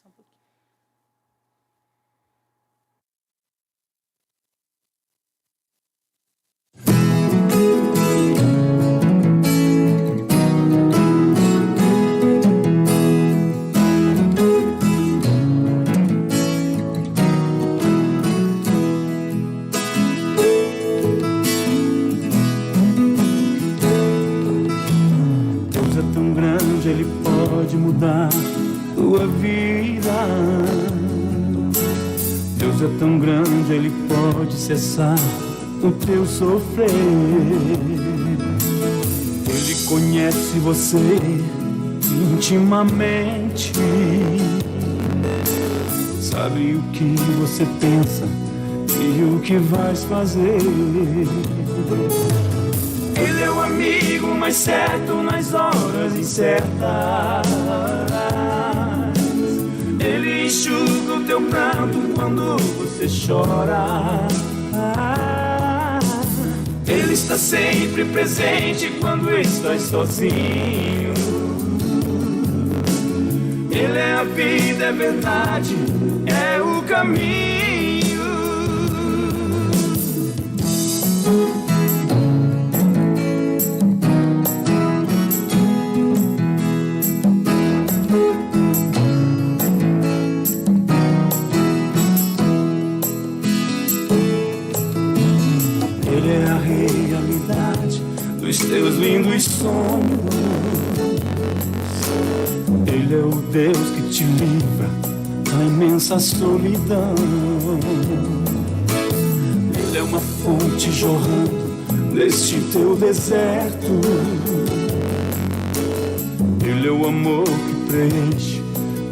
só um pouquinho. Deus é tão grande, Ele pode mudar tua vida. Deus é tão grande, Ele pode cessar o teu sofrer. Ele conhece você intimamente, sabe o que você pensa e o que vais fazer. Ele é o amigo mais certo nas horas incertas. Ele enxuga o teu pranto quando você chora. Ele está sempre presente quando estás sozinho. Ele é a vida, é verdade, é o caminho. Ele é a realidade dos teus lindos sonhos. Ele é o Deus que te livra da imensa solidão. Ele é uma fonte jorrando neste teu deserto. Ele é o amor que preenche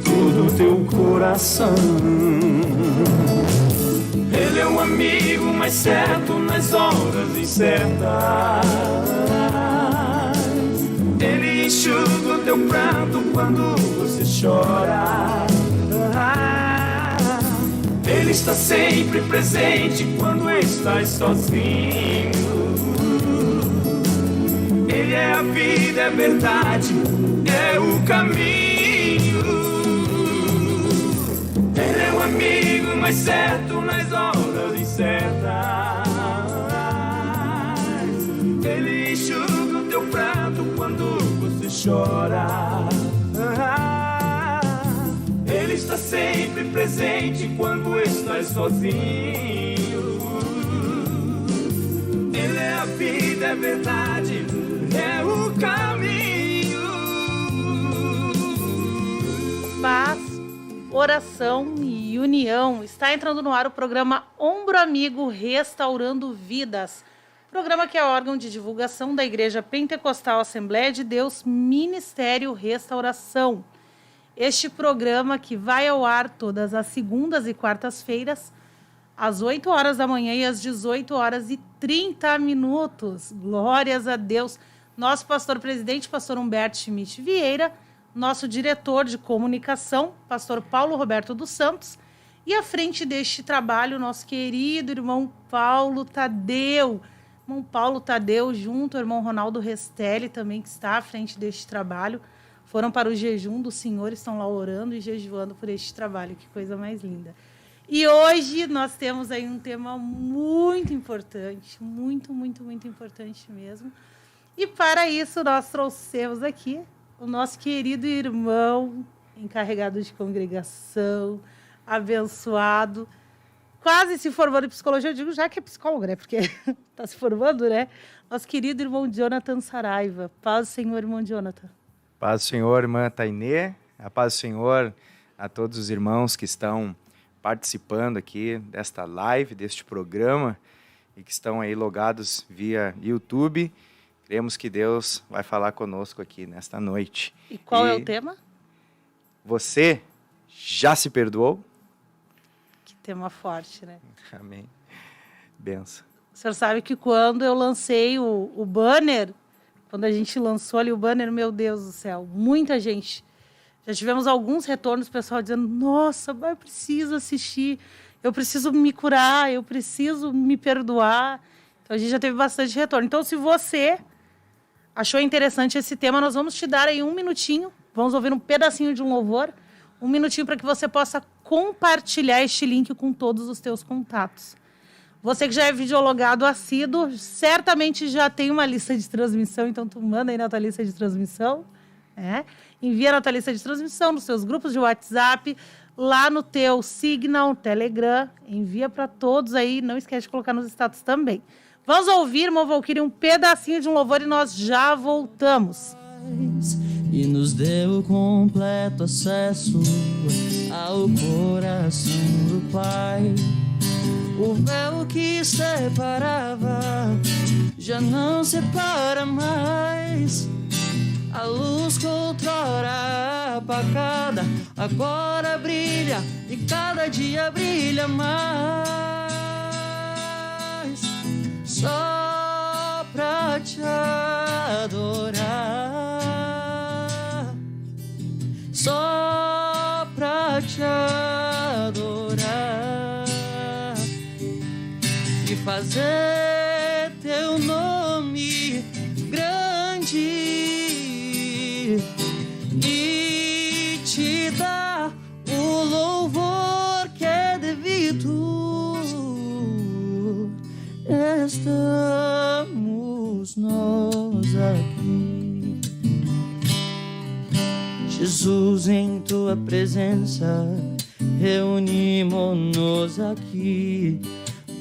todo o teu coração. Ele é o amigo mais certo nas horas incertas. Ele enxuga o teu pranto quando você chora. Ele está sempre presente quando estás sozinho. Ele é a vida, é verdade, é o caminho. Ele é o amigo mais certo nas horas incertas. Ele enxuga o teu pranto quando você chora. Ele está sempre presente quando estás sozinho. Ele é a vida, é verdade, é o caminho. Paz, oração e união. Está entrando no ar o programa Ombro Amigo Restaurando Vidas. Programa que é órgão de divulgação da Igreja Pentecostal Assembleia de Deus, Ministério Restauração. Este programa que vai ao ar todas as segundas e quartas-feiras, às 8 horas da manhã e às 18 horas e 30 minutos. Glórias a Deus. Nosso pastor presidente, pastor Humberto Schmidt Vieira, nosso diretor de comunicação, pastor Paulo Roberto dos Santos, e à frente deste trabalho, nosso querido irmão Paulo Tadeu. Irmão Paulo Tadeu, junto ao irmão Ronaldo Restelli, também que está à frente deste trabalho, foram para o jejum do Senhor, estão lá orando e jejuando por este trabalho. Que coisa mais linda. E hoje nós temos aí um tema muito importante, muito, muito, muito importante mesmo. E para isso nós trouxemos aqui o nosso querido irmão, encarregado de congregação, abençoado, quase se formando em psicologia, eu digo já que é psicólogo, né? Porque está se formando, né? Nosso querido irmão Jonathan Saraiva. Paz do Senhor, irmão Jonathan. Paz do Senhor, irmã Tainê. A paz do Senhor a todos os irmãos que estão participando aqui desta live, deste programa, e que estão aí logados via YouTube. Cremos que Deus vai falar conosco aqui nesta noite. E qual é o tema? Você já se perdoou? Que tema forte, né? Amém. Benção. O senhor sabe que quando eu lancei o banner, quando a gente lançou ali o banner, meu Deus do céu, muita gente. Já tivemos alguns retornos, pessoal dizendo, nossa, eu preciso assistir, eu preciso me curar, eu preciso me perdoar. Então a gente já teve bastante retorno. Então se você achou interessante esse tema, nós vamos te dar aí um minutinho, vamos ouvir um pedacinho de um louvor. um minutinho para que você possa compartilhar este link com todos os teus contatos. Você que já é videologado assíduo, certamente já tem uma lista de transmissão, então tu manda aí na tua lista de transmissão, envia na tua lista de transmissão, nos seus grupos de WhatsApp, lá no teu Signal, Telegram, envia para todos aí, não esquece de colocar nos status também. Vamos ouvir, irmão Valquírio, um pedacinho de um louvor e nós já voltamos. E nos deu completo acesso ao coração do Pai. O véu que separava já não separa mais. A luz que outrora apagada agora brilha e cada dia brilha mais. Só pra te adorar, só pra te adorar e fazer teu nome grande e te dar o louvor que é devido. Estamos nós aqui, Jesus, em tua presença, reunimos-nos aqui,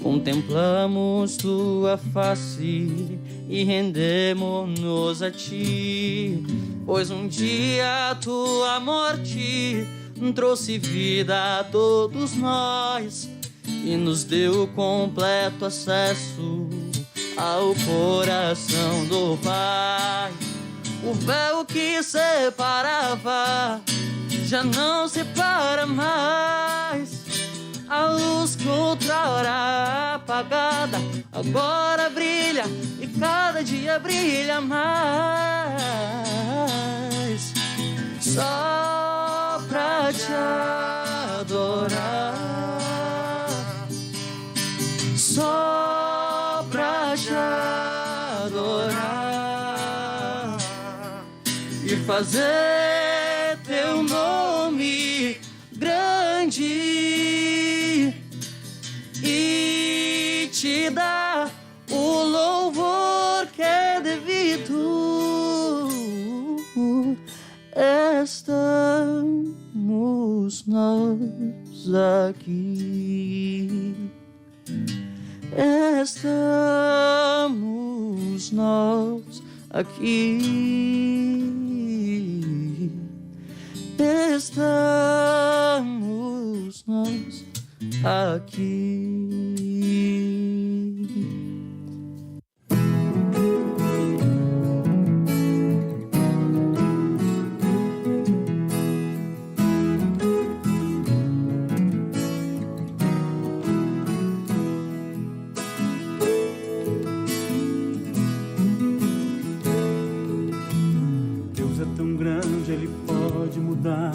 contemplamos tua face e rendemos-nos a ti, pois um dia a tua morte trouxe vida a todos nós e nos deu completo acesso ao coração do Pai. O véu que separava já não separa mais. A luz que outrora apagada agora brilha e cada dia brilha mais. Só pra te adorar, só pra te adorar e fazer teu nome grande e te dar o louvor que é devido. Estamos nós aqui, estamos nós aqui, estamos nós aqui. Deus é tão grande, Ele pode mudar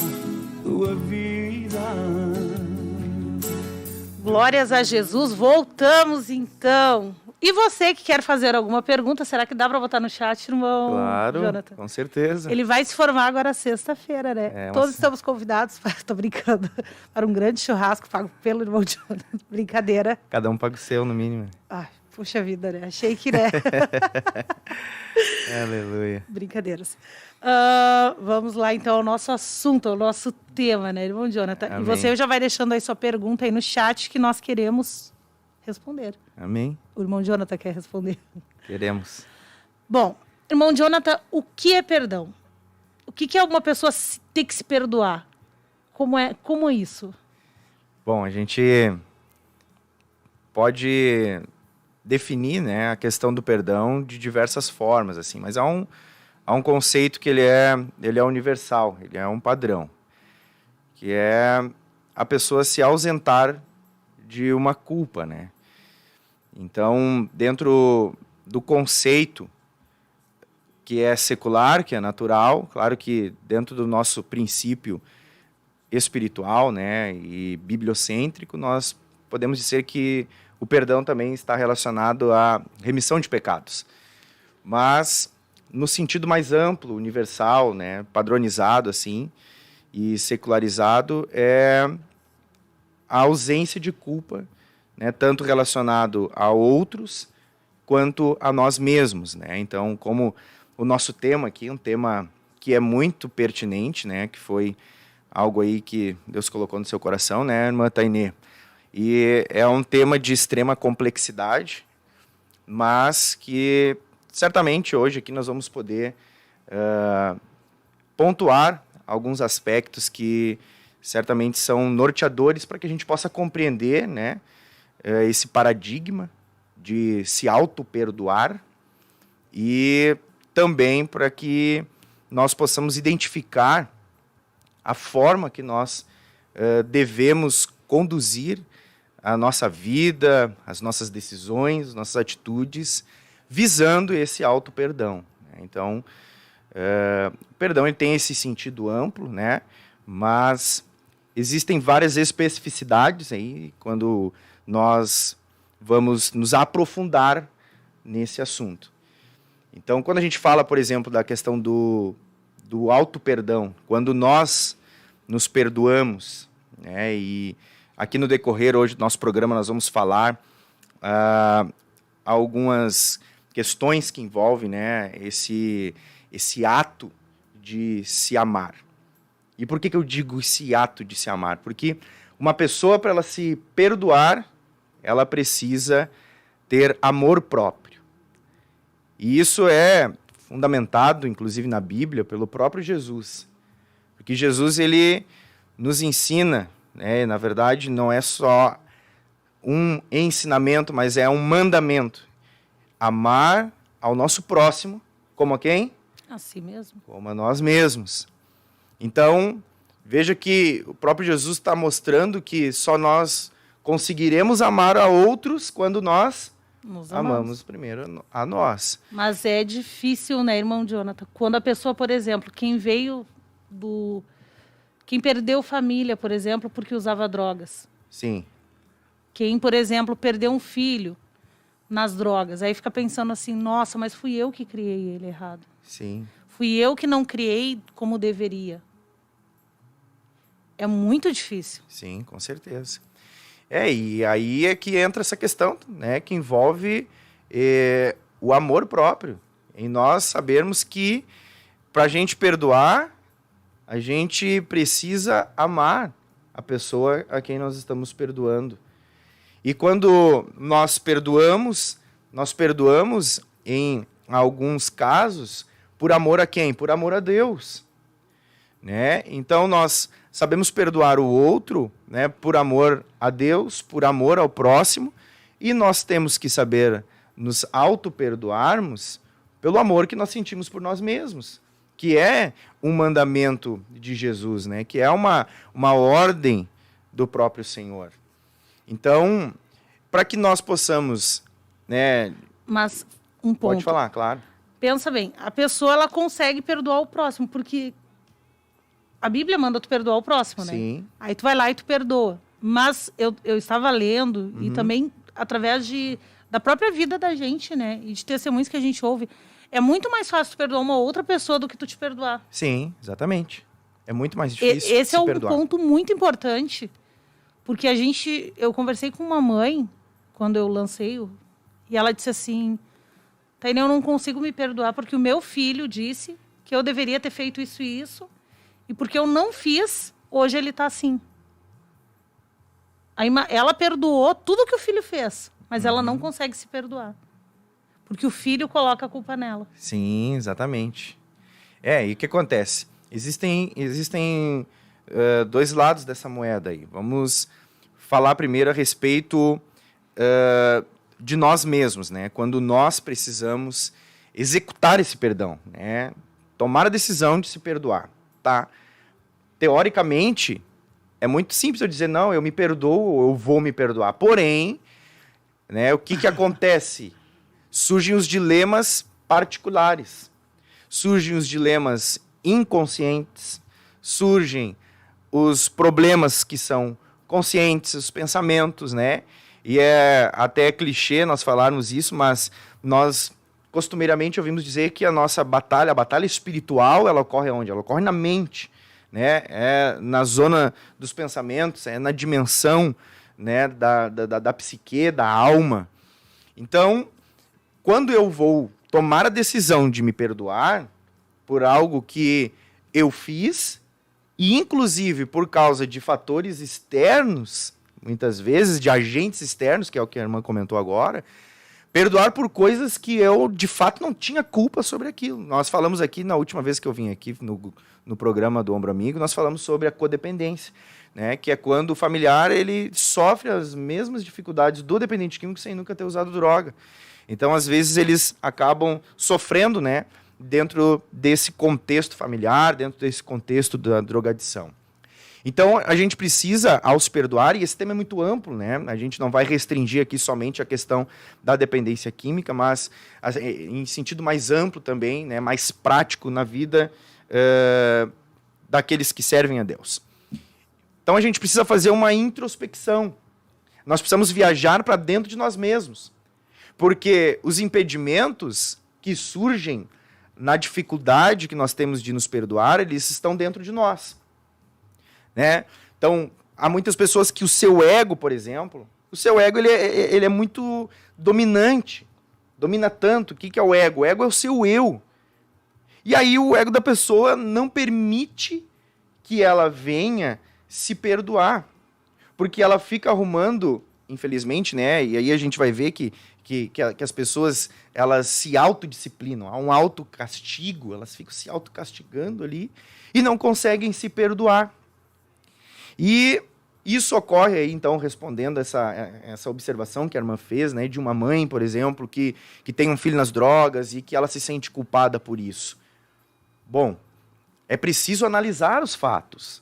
tua vida. Glórias a Jesus, voltamos então. E você que quer fazer alguma pergunta, será que dá para botar no chat, irmão? Claro, Jonathan? com certeza. Ele vai se formar agora sexta-feira, né? Todos estamos convidados, tô brincando, para um grande churrasco pago pelo irmão Jonathan. Brincadeira. Cada um paga o seu, no mínimo. Ai, puxa vida, né? Achei que, né? Aleluia. Brincadeiras. Vamos lá, então, ao nosso assunto, ao nosso tema, né, irmão Jonathan? Amém. E você já vai deixando aí sua pergunta aí no chat que nós queremos responder. Amém. O irmão Jonathan quer responder. Queremos. Bom, irmão Jonathan, o que é perdão? O que é uma pessoa ter que se perdoar? Como é isso? Bom, a gente pode definir, né, a questão do perdão de diversas formas, assim, mas há um conceito que ele é universal, ele é um padrão, que é a pessoa se ausentar de uma culpa, né? Então, dentro do conceito que é secular, que é natural, claro que dentro do nosso princípio espiritual, né, e bibliocêntrico, nós podemos dizer que o perdão também está relacionado à remissão de pecados. Mas, no sentido mais amplo, universal, né, padronizado, assim, e secularizado é a ausência de culpa, né, tanto relacionado a outros quanto a nós mesmos, né? Então, como o nosso tema aqui, um tema que é muito pertinente, né, que foi algo aí que Deus colocou no seu coração, né, irmã Tainê? E é um tema de extrema complexidade, mas que certamente hoje aqui nós vamos poder pontuar alguns aspectos que certamente são norteadores para que a gente possa compreender, né, esse paradigma de se auto-perdoar e também para que nós possamos identificar a forma que nós devemos conduzir a nossa vida, as nossas decisões, nossas atitudes, visando esse auto-perdão. Então, o perdão ele tem esse sentido amplo, né? Mas existem várias especificidades aí quando nós vamos nos aprofundar nesse assunto. Então, quando a gente fala, por exemplo, da questão do auto-perdão, quando nós nos perdoamos, né? E aqui no decorrer hoje do nosso programa nós vamos falar algumas questões que envolvem, né, esse ato de se amar. E por que eu digo esse ato de se amar? Porque uma pessoa, para ela se perdoar, ela precisa ter amor próprio. E isso é fundamentado, inclusive, na Bíblia, pelo próprio Jesus. Porque Jesus, ele nos ensina, né, na verdade, não é só um ensinamento, mas é um mandamento. Amar ao nosso próximo como a quem? A si mesmo. Como a nós mesmos. Então, veja que o próprio Jesus está mostrando que só nós conseguiremos amar a outros quando nós Nos amamos primeiro a nós. Mas é difícil, né, irmão Jonathan? Quando a pessoa, por exemplo, quem perdeu família, por exemplo, porque usava drogas. Sim. Quem, por exemplo, perdeu um filho nas drogas. Aí fica pensando assim, nossa, mas fui eu que criei ele errado. Sim. Fui eu que não criei como deveria. É muito difícil. Sim, com certeza. E aí é que entra essa questão, né, que envolve o amor próprio. Em nós sabermos que, para a gente perdoar, a gente precisa amar a pessoa a quem nós estamos perdoando. E quando nós perdoamos em alguns casos, por amor a quem? Por amor a Deus. Né? Então, nós sabemos perdoar o outro, né, por amor a Deus, por amor ao próximo, e nós temos que saber nos auto-perdoarmos pelo amor que nós sentimos por nós mesmos, que é um mandamento de Jesus, né, que é uma ordem do próprio Senhor. Então, para que nós possamos... né, mas um ponto. Pode falar, claro. Pensa bem, a pessoa ela consegue perdoar o próximo, porque a Bíblia manda tu perdoar o próximo, né? Sim. Aí tu vai lá e tu perdoa. Mas eu estava lendo, e também através da própria vida da gente, né? E de testemunhos que a gente ouve, é muito mais fácil tu perdoar uma outra pessoa do que tu te perdoar. Sim, exatamente. É muito mais difícil Esse é um perdoar. ponto muito importante, porque eu conversei com uma mãe, quando eu lancei, e ela disse assim, Tainê, eu não consigo me perdoar, porque o meu filho disse que eu deveria ter feito isso e isso, e porque eu não fiz, hoje ele está assim. Aí ela perdoou tudo que o filho fez, mas ela não consegue se perdoar. Porque o filho coloca a culpa nela. Sim, exatamente. E o que acontece? Existem dois lados dessa moeda aí. Vamos falar primeiro a respeito de nós mesmos, né? Quando nós precisamos executar esse perdão, né? Tomar a decisão de se perdoar, tá? Teoricamente, é muito simples eu dizer, não, eu me perdoo, eu vou me perdoar. Porém, né, o que acontece? Surgem os dilemas particulares, surgem os dilemas inconscientes, surgem os problemas que são conscientes, os pensamentos, né? E é até clichê nós falarmos isso, mas nós costumeiramente ouvimos dizer que a nossa batalha, a batalha espiritual, ela ocorre onde? Ela ocorre na mente, né? É na zona dos pensamentos, é na dimensão, né, da psique, da alma. Então, quando eu vou tomar a decisão de me perdoar por algo que eu fiz, e inclusive por causa de fatores externos, muitas vezes de agentes externos, que é o que a irmã comentou agora, perdoar por coisas que eu, de fato, não tinha culpa sobre aquilo. Nós falamos aqui, na última vez que eu vim aqui no programa do Ombro Amigo, nós falamos sobre a codependência, né? Que é quando o familiar ele sofre as mesmas dificuldades do dependente químico sem nunca ter usado droga. Então, às vezes, eles acabam sofrendo, né, dentro desse contexto familiar, dentro desse contexto da drogadição. Então, a gente precisa, ao se perdoar, e esse tema é muito amplo, né? A gente não vai restringir aqui somente a questão da dependência química, mas em sentido mais amplo também, né? Mais prático na vida daqueles que servem a Deus. Então, a gente precisa fazer uma introspecção. Nós precisamos viajar para dentro de nós mesmos. Porque os impedimentos que surgem na dificuldade que nós temos de nos perdoar, eles estão dentro de nós. Né? Então, há muitas pessoas que o seu ego, por exemplo, o seu ego ele é muito dominante, domina tanto. O que é o ego? O ego é o seu eu. E aí o ego da pessoa não permite que ela venha se perdoar, porque ela fica arrumando, infelizmente, né? E aí a gente vai ver que as pessoas elas se autodisciplinam, há um autocastigo, elas ficam se autocastigando ali e não conseguem se perdoar. E isso ocorre aí, então, respondendo essa observação que a irmã fez, né, de uma mãe, por exemplo, que tem um filho nas drogas e que ela se sente culpada por isso. Bom, é preciso analisar os fatos.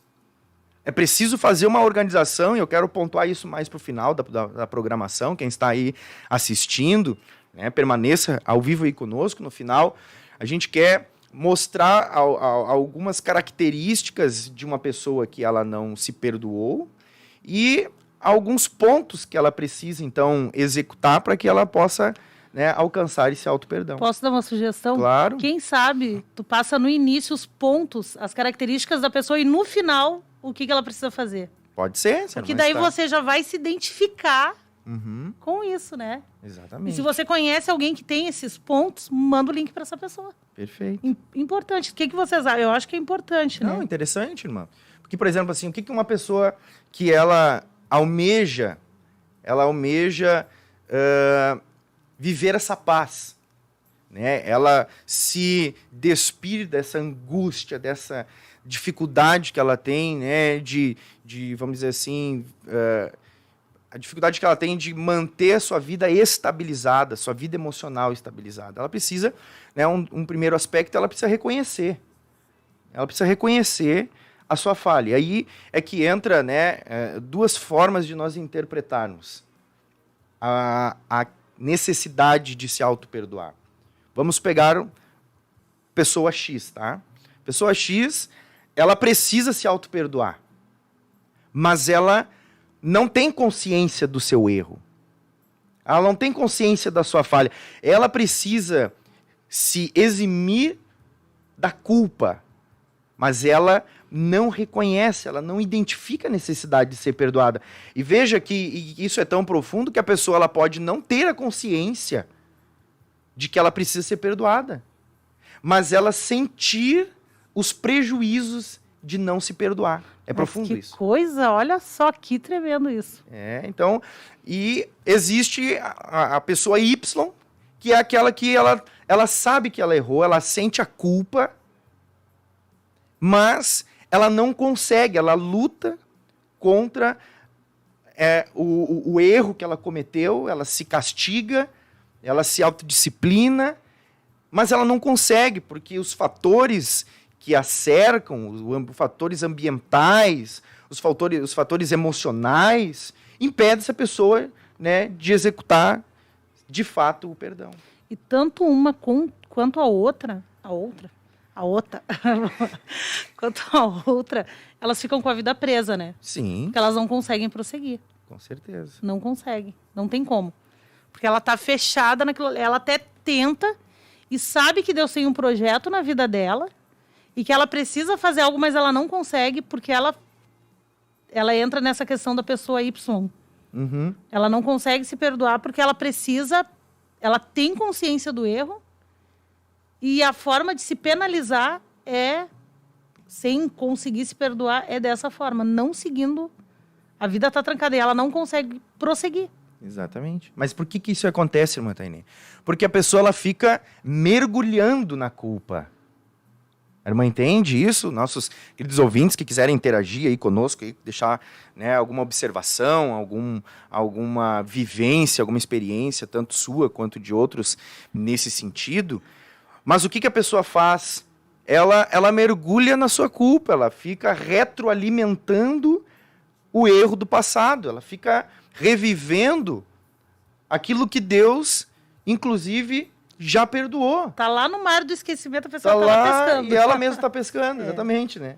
É preciso fazer uma organização, e eu quero pontuar isso mais para o final da programação. Quem está aí assistindo, né, permaneça ao vivo aí conosco. No final, a gente quer mostrar algumas características de uma pessoa que ela não se perdoou e alguns pontos que ela precisa, então, executar para que ela possa, né, alcançar esse auto-perdão. Posso dar uma sugestão? Claro. Quem sabe tu passa no início os pontos, as características da pessoa e no final o que ela precisa fazer. Pode ser. Porque daí você já vai se identificar com isso, né? Exatamente. E se você conhece alguém que tem esses pontos, manda o link para essa pessoa. Perfeito. Importante. O que vocês acham? Eu acho que é importante, né? Não, interessante, irmã. Porque, por exemplo, assim, o que uma pessoa que ela almeja viver essa paz, né? Ela se despir dessa angústia, dessa dificuldade que ela tem, né? De vamos dizer assim, a dificuldade que ela tem de manter a sua vida estabilizada, sua vida emocional estabilizada. Ela precisa, né, um primeiro aspecto, ela precisa reconhecer. Ela precisa reconhecer a sua falha. E aí é que entra, né, duas formas de nós interpretarmos a necessidade de se auto-perdoar. Vamos pegar pessoa X, tá? Pessoa X, ela precisa se auto-perdoar, mas ela não tem consciência do seu erro. Ela não tem consciência da sua falha. Ela precisa se eximir da culpa, mas ela não reconhece, ela não identifica a necessidade de ser perdoada. E veja que isso é tão profundo que a pessoa ela pode não ter a consciência de que ela precisa ser perdoada, mas ela sentir os prejuízos de não se perdoar. É profundo isso. Que coisa, olha só que tremendo isso. Então, e existe a pessoa Y, que é aquela que ela sabe que ela errou, ela sente a culpa, mas ela não consegue, ela luta contra o erro que ela cometeu, ela se castiga, ela se autodisciplina, mas ela não consegue, porque os fatores que a cercam, os fatores ambientais, os fatores emocionais, impedem essa pessoa, né, de executar, de fato, o perdão. E tanto uma quanto a outra, quanto a outra, elas ficam com a vida presa, né? Sim. Porque elas não conseguem prosseguir. Com certeza. Não consegue, não tem como. Porque ela tá fechada naquilo, ela até tenta e sabe que Deus tem um projeto na vida dela, e que ela precisa fazer algo, mas ela não consegue porque ela entra nessa questão da pessoa Y. Uhum. Ela não consegue se perdoar porque ela tem consciência do erro e a forma de se penalizar sem conseguir se perdoar, é dessa forma, não seguindo. A vida está trancada e ela não consegue prosseguir. Exatamente. Mas por que isso acontece, irmã Tainê? Porque a pessoa ela fica mergulhando na culpa. A irmã entende isso? Nossos queridos ouvintes que quiserem interagir aí conosco, aí, deixar, né, alguma observação, alguma vivência, alguma experiência, tanto sua quanto de outros, nesse sentido. Mas o que a pessoa faz? Ela mergulha na sua culpa, ela fica retroalimentando o erro do passado, ela fica revivendo aquilo que Deus, inclusive, já perdoou. Tá lá no mar do esquecimento, a pessoa tá lá lá pescando. E ela mesma está pescando, exatamente, né?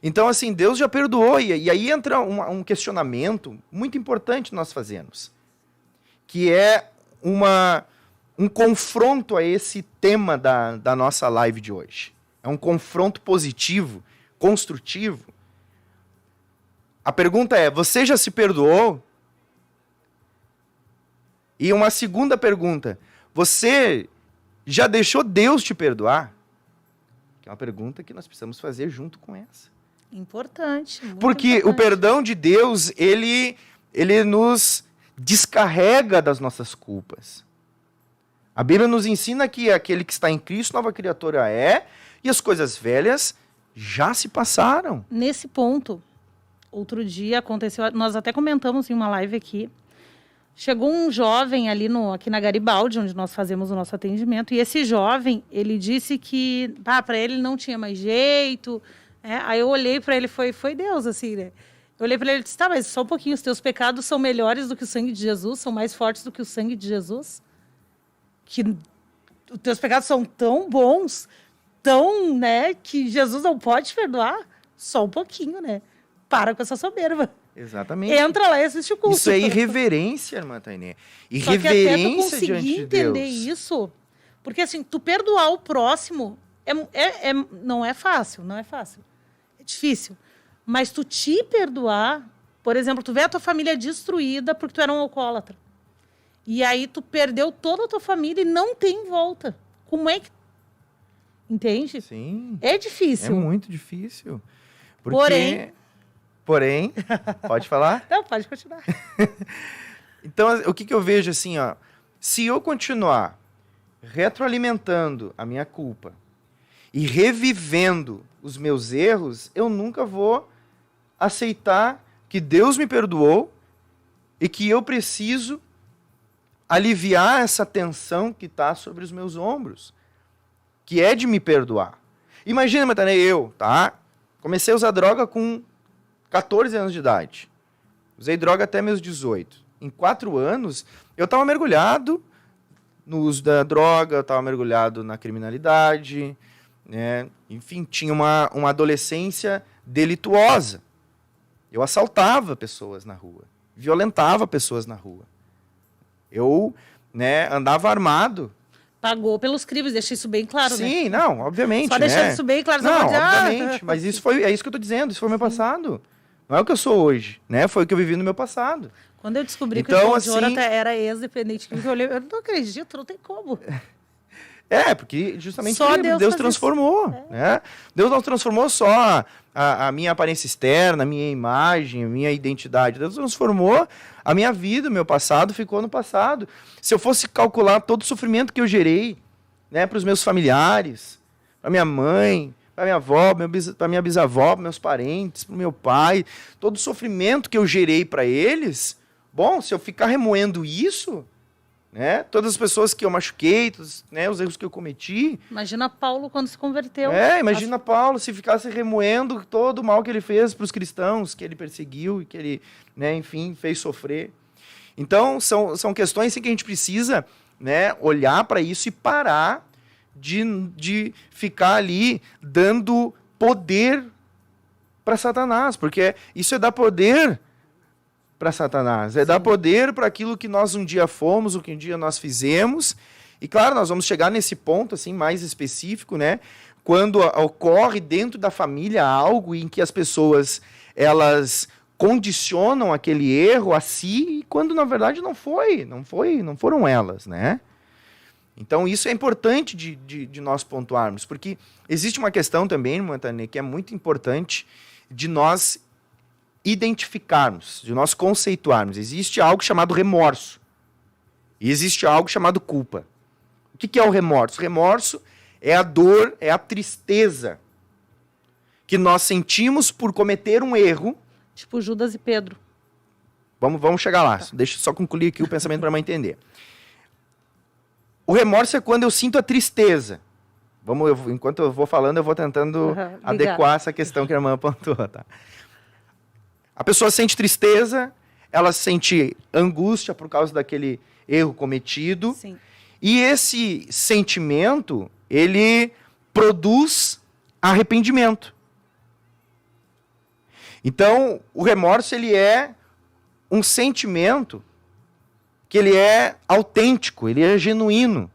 Então, assim, Deus já perdoou. E aí entra um questionamento muito importante nós fazemos, que é um confronto a esse tema da nossa live de hoje. É um confronto positivo, construtivo. A pergunta é, você já se perdoou? E uma segunda pergunta, você já deixou Deus te perdoar? Que é uma pergunta que nós precisamos fazer junto com essa. Importante. Porque importante. o perdão de Deus, ele nos descarrega das nossas culpas. A Bíblia nos ensina que aquele que está em Cristo, nova criatura é, e as coisas velhas já se passaram. Nesse ponto, outro dia aconteceu, nós até comentamos em uma live aqui, chegou um jovem ali aqui na Garibaldi, onde nós fazemos o nosso atendimento, e esse jovem, ele disse que para ele não tinha mais jeito, aí eu olhei para ele, foi Deus, assim, né? Eu olhei para ele e disse, tá, mas só um pouquinho, os teus pecados são melhores do que o sangue de Jesus, são mais fortes do que o sangue de Jesus? Que os teus pecados são tão bons, tão, né, que Jesus não pode perdoar? Só um pouquinho, né? Para com essa soberba. Exatamente. Entra lá e assiste o culto. Isso é irreverência, irmã Tainê. Só que até tu Irreverência diante conseguir de entender Deus. isso, porque assim, tu perdoar o próximo não é fácil, não é fácil. É difícil. Mas tu te perdoar, por exemplo, tu vê a tua família destruída porque tu era um alcoólatra. E aí tu perdeu toda a tua família e não tem volta. Como é que... Entende? Sim. É difícil. É muito difícil. Porque... Porém, pode falar? Não, pode continuar. Então, o que eu vejo assim, ó, se eu continuar retroalimentando a minha culpa e revivendo os meus erros, eu nunca vou aceitar que Deus me perdoou e que eu preciso aliviar essa tensão que está sobre os meus ombros, que é de me perdoar. Imagina, Matanei, tá? Comecei a usar droga com 14 anos de idade. Usei droga até meus 18. Em 4 anos, eu estava mergulhado no uso da droga, eu estava mergulhado na criminalidade, né? Enfim, tinha uma adolescência delituosa. Eu assaltava pessoas na rua, violentava pessoas na rua. Eu, andava armado. Pagou pelos crimes, deixa isso bem claro, né? Sim, não, obviamente. Só deixando isso bem claro. Não, obviamente, mas é isso que eu estou dizendo, isso foi o meu passado. Não é o que eu sou hoje, né? Foi o que eu vivi no meu passado. Quando eu descobri que então, o Jonathan era ex-dependente, eu não acredito, não tem como. Porque justamente só Deus transformou. Né? Deus não transformou só a minha aparência externa, a minha imagem, a minha identidade. Deus transformou a minha vida, o meu passado ficou no passado. Se eu fosse calcular todo o sofrimento que eu gerei, né, para os meus familiares, para minha mãe, para minha avó, para minha bisavó, para meus parentes, para o meu pai, todo o sofrimento que eu gerei para eles, bom, se eu ficar remoendo isso, né, todas as pessoas que eu machuquei, todos, né, os erros que eu cometi. Imagina Paulo quando se converteu. Imagina Paulo se ficasse remoendo todo o mal que ele fez para os cristãos, que ele perseguiu e que ele, né, enfim, fez sofrer. Então, são questões assim, que a gente precisa, né, olhar para isso e parar de ficar ali dando poder para Satanás, porque isso é dar poder para Satanás, dar poder para aquilo que nós um dia fomos, o que um dia nós fizemos. E claro, nós vamos chegar nesse ponto assim mais específico, né? quando ocorre dentro da família algo em que as pessoas elas condicionam aquele erro a si, quando na verdade não foram elas, né? Então isso é importante de nós pontuarmos, porque existe uma questão também, irmã Tânia, que é muito importante de nós identificarmos, de nós conceituarmos. Existe algo chamado remorso e existe algo chamado culpa. O que é o remorso? O remorso é a dor, é a tristeza que nós sentimos por cometer um erro. Tipo Judas e Pedro. Vamos chegar lá. Deixa eu só concluir aqui o pensamento para a mãe entender. O remorso é quando eu sinto a tristeza. Enquanto eu vou falando, eu vou tentando adequar essa questão que a irmã apontou. Tá? A pessoa sente tristeza, ela sente angústia por causa daquele erro cometido. Sim. E esse sentimento, ele produz arrependimento. Então, o remorso, ele é um sentimento que ele é autêntico, ele é genuíno,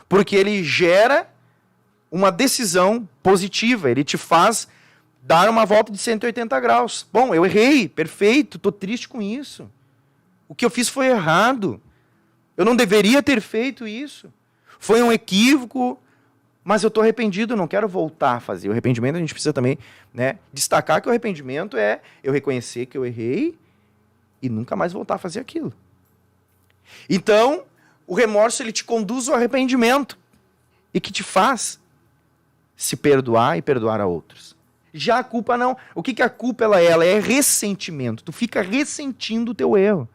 porque ele gera uma decisão positiva, ele te faz dar uma volta de 180 graus. Bom, eu errei, perfeito, estou triste com isso. O que eu fiz foi errado. Eu não deveria ter feito isso. Foi um equívoco, mas eu estou arrependido, não quero voltar a fazer. O arrependimento, a gente precisa também, né, destacar que o arrependimento é eu reconhecer que eu errei e nunca mais voltar a fazer aquilo. Então, o remorso, ele te conduz ao arrependimento e que te faz se perdoar e perdoar a outros. Já a culpa não. O que a culpa ela é? Ela é ressentimento. Tu fica ressentindo o teu erro.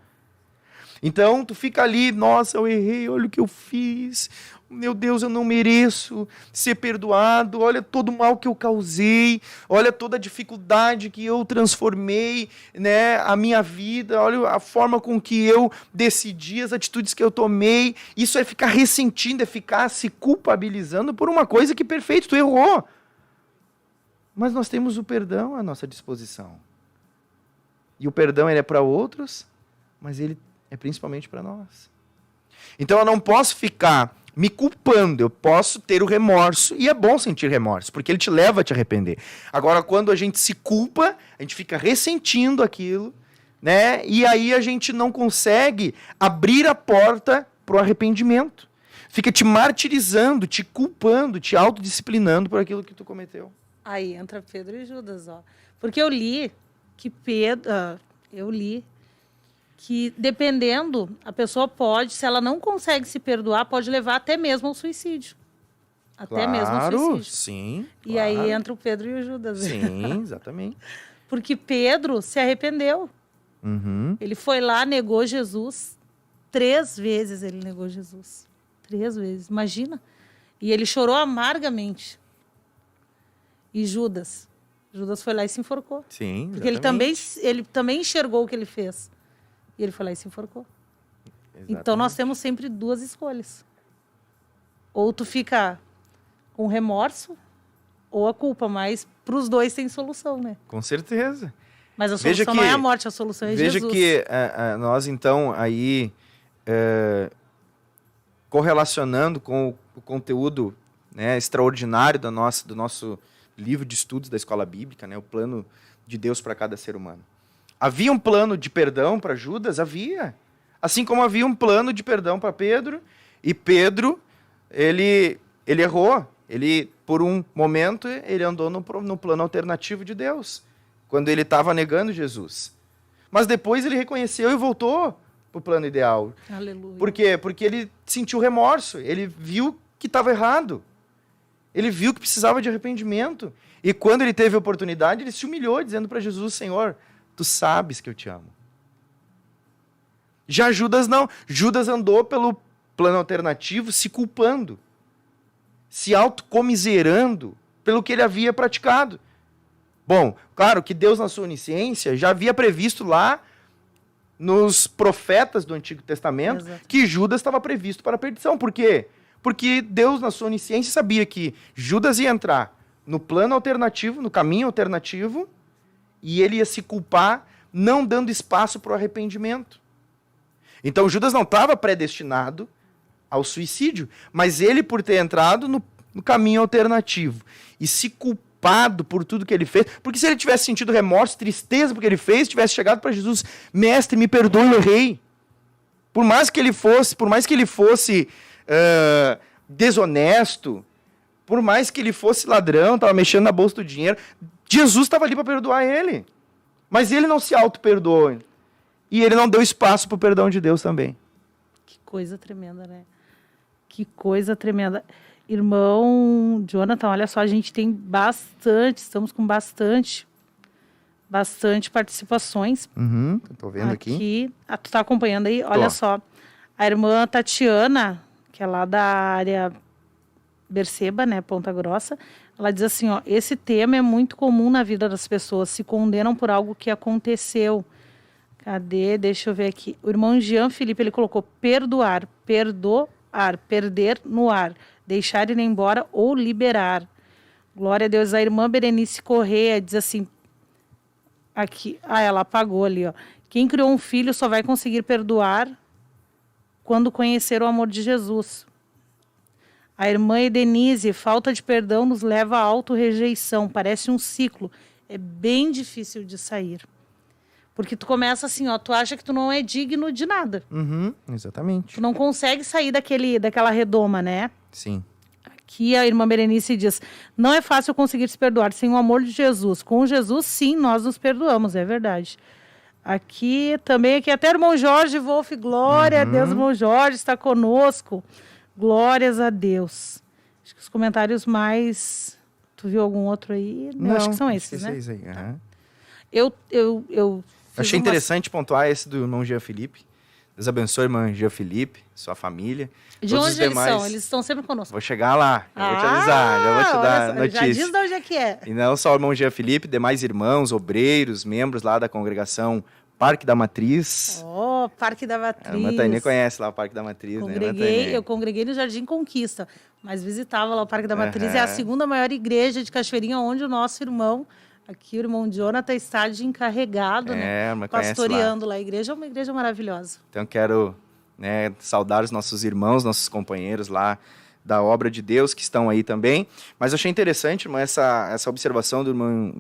Então, tu fica ali, nossa, eu errei, olha o que eu fiz. Meu Deus, eu não mereço ser perdoado. Olha todo o mal que eu causei. Olha toda a dificuldade que eu transformei, né, a minha vida. Olha a forma com que eu decidi, as atitudes que eu tomei. Isso é ficar ressentindo, é ficar se culpabilizando por uma coisa que, perfeito, tu errou. Mas nós temos o perdão à nossa disposição. E o perdão ele é para outros, mas ele é principalmente para nós. Então eu não posso ficar me culpando, eu posso ter o remorso, e é bom sentir remorso, porque ele te leva a te arrepender. Agora, quando a gente se culpa, a gente fica ressentindo aquilo, né? E aí a gente não consegue abrir a porta para o arrependimento. Fica te martirizando, te culpando, te autodisciplinando por aquilo que tu cometeu. Aí entra Pedro e Judas, ó. Porque eu li que dependendo, a pessoa pode, se ela não consegue se perdoar, pode levar até mesmo ao suicídio. Até mesmo ao suicídio. Sim. E aí entra o Pedro e o Judas. Sim, exatamente. Porque Pedro se arrependeu. Uhum. Ele foi lá, negou Jesus. 3 vezes ele negou Jesus. 3 vezes, imagina. E ele chorou amargamente. E Judas foi lá e se enforcou. Sim, porque ele também enxergou o que ele fez. E ele foi lá e se enforcou. Exatamente. Então, nós temos sempre 2 escolhas. Ou tu fica com remorso, ou a culpa. Mas para os 2 tem solução, né? Com certeza. Mas a solução não é a morte, a solução é Jesus. Veja que nós, então, aí, correlacionando com o conteúdo, né, extraordinário do nosso livro de estudos da Escola Bíblica, né, o plano de Deus para cada ser humano. Havia um plano de perdão para Judas? Havia. Assim como havia um plano de perdão para Pedro. E Pedro, ele errou. Ele, por um momento, ele andou no plano alternativo de Deus. Quando ele estava negando Jesus. Mas depois ele reconheceu e voltou para o plano ideal. Aleluia. Por quê? Porque ele sentiu remorso. Ele viu que estava errado. Ele viu que precisava de arrependimento. E quando ele teve a oportunidade, ele se humilhou, dizendo para Jesus, Senhor, tu sabes que eu te amo. Já Judas não. Judas andou pelo plano alternativo se culpando, se autocomiserando pelo que ele havia praticado. Bom, claro que Deus, na sua onisciência, já havia previsto lá nos profetas do Antigo Testamento que Judas estava previsto para a perdição. Por quê? Porque Deus, na sua onisciência, sabia que Judas ia entrar no plano alternativo, no caminho alternativo, e ele ia se culpar, não dando espaço para o arrependimento. Então, Judas não estava predestinado ao suicídio, mas ele, por ter entrado no caminho alternativo e se culpado por tudo que ele fez, porque se ele tivesse sentido remorso, tristeza porque ele fez, tivesse chegado para Jesus, mestre, me perdoe, eu errei. Por mais que ele fosse desonesto, por mais que ele fosse ladrão, estava mexendo na bolsa do dinheiro, Jesus estava ali para perdoar ele. Mas ele não se auto-perdoou. E ele não deu espaço para o perdão de Deus também. Que coisa tremenda, né? Que coisa tremenda. Irmão Jonathan, olha só, a gente tem estamos com bastante participações. Estou vendo aqui. Tu tá acompanhando aí? Olha só. A irmã Tatiana, que é lá da área Berceba, né, Ponta Grossa, ela diz assim, ó, esse tema é muito comum na vida das pessoas, se condenam por algo que aconteceu. Cadê? Deixa eu ver aqui. O irmão Jean Felipe, ele colocou perdoar, perder no ar, deixar ir embora ou liberar. Glória a Deus. A irmã Berenice Corrêa diz assim, aqui, ela apagou ali, ó. Quem criou um filho só vai conseguir perdoar quando conhecer o amor de Jesus. A irmã Edenise, falta de perdão nos leva à autorrejeição, parece um ciclo. É bem difícil de sair. Porque tu começa assim, ó, tu acha que tu não é digno de nada. Exatamente. Tu não consegue sair daquela redoma, né? Sim. Aqui a irmã Berenice diz, não é fácil conseguir se perdoar sem o amor de Jesus. Com Jesus, sim, nós nos perdoamos, é verdade. Aqui até o irmão Jorge Wolf, glória a Deus, o irmão Jorge está conosco. Glórias a Deus. Acho que os comentários mais... Tu viu algum outro aí? Não, acho que são esses, né? Aí. Tá. Eu achei interessante pontuar esse do irmão Jean Felipe. Deus abençoe, irmão Jean Felipe, sua família. De onde eles são? Eles estão sempre conosco. Vou chegar lá, já vou te avisar, já vou te dar notícia. Já diz de onde é que é. E não só o irmão Jean Felipe, demais irmãos, obreiros, membros lá da congregação Parque da Matriz. Parque da Matriz. A irmã Tainê conhece lá o Parque da Matriz, né? Eu congreguei no Jardim Conquista, mas visitava lá o Parque da Matriz. É a segunda maior igreja de Cachoeirinha, onde o nosso irmão, aqui o irmão Jonathan, está de encarregado, né? Pastoreando lá. A igreja é uma igreja maravilhosa. Então quero saudar os nossos irmãos, nossos companheiros lá da obra de Deus que estão aí também. Mas eu achei interessante, irmão, essa observação do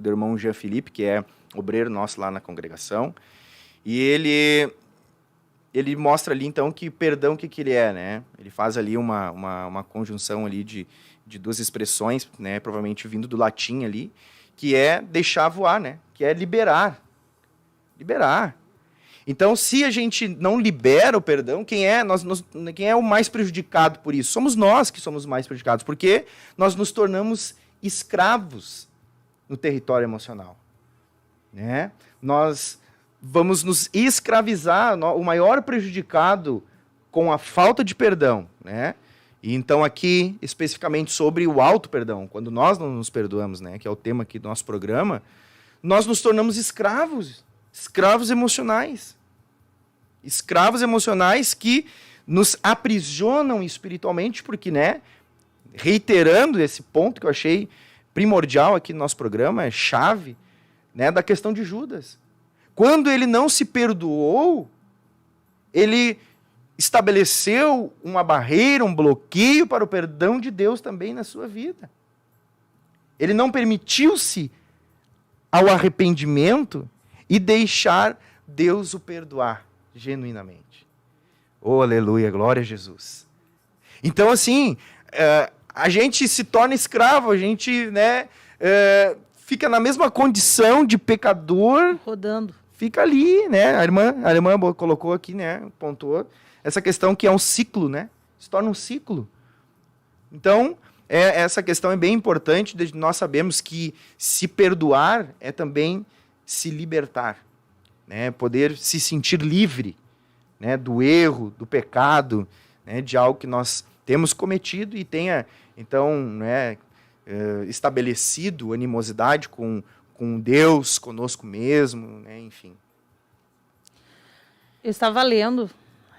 irmão Jean Felipe, que é obreiro nosso lá na congregação. E ele mostra ali, então, que perdão, o que ele é, né? Ele faz ali uma conjunção ali de duas expressões, né? Provavelmente vindo do latim ali, que é deixar voar, né? Que é liberar. Liberar. Então, se a gente não libera o perdão, quem é o mais prejudicado por isso? Somos nós que somos mais prejudicados, porque nós nos tornamos escravos no território emocional, né? Nós vamos nos escravizar, o maior prejudicado com a falta de perdão, né? E então aqui, especificamente sobre o auto-perdão, quando nós não nos perdoamos, né, que é o tema aqui do nosso programa, nós nos tornamos escravos emocionais. Escravos emocionais que nos aprisionam espiritualmente, porque, né, reiterando esse ponto que eu achei primordial aqui no nosso programa, é chave, né, da questão de Judas. Quando ele não se perdoou, ele estabeleceu uma barreira, um bloqueio para o perdão de Deus também na sua vida. Ele não permitiu-se ao arrependimento e deixar Deus o perdoar genuinamente. Oh, aleluia, glória a Jesus. Então, assim, a gente se torna escravo, a gente, né, fica na mesma condição de pecador. Rodando. Fica ali, né? A irmã colocou aqui, né? Pontuou essa questão que é um ciclo, né? Se torna um ciclo. Então, essa questão é bem importante. Nós sabemos que se perdoar é também se libertar, né? Poder se sentir livre, né? Do erro, do pecado, né? De algo que nós temos cometido e tenha, então, né? Estabelecido animosidade com Deus, conosco mesmo, né? Enfim. Eu estava lendo,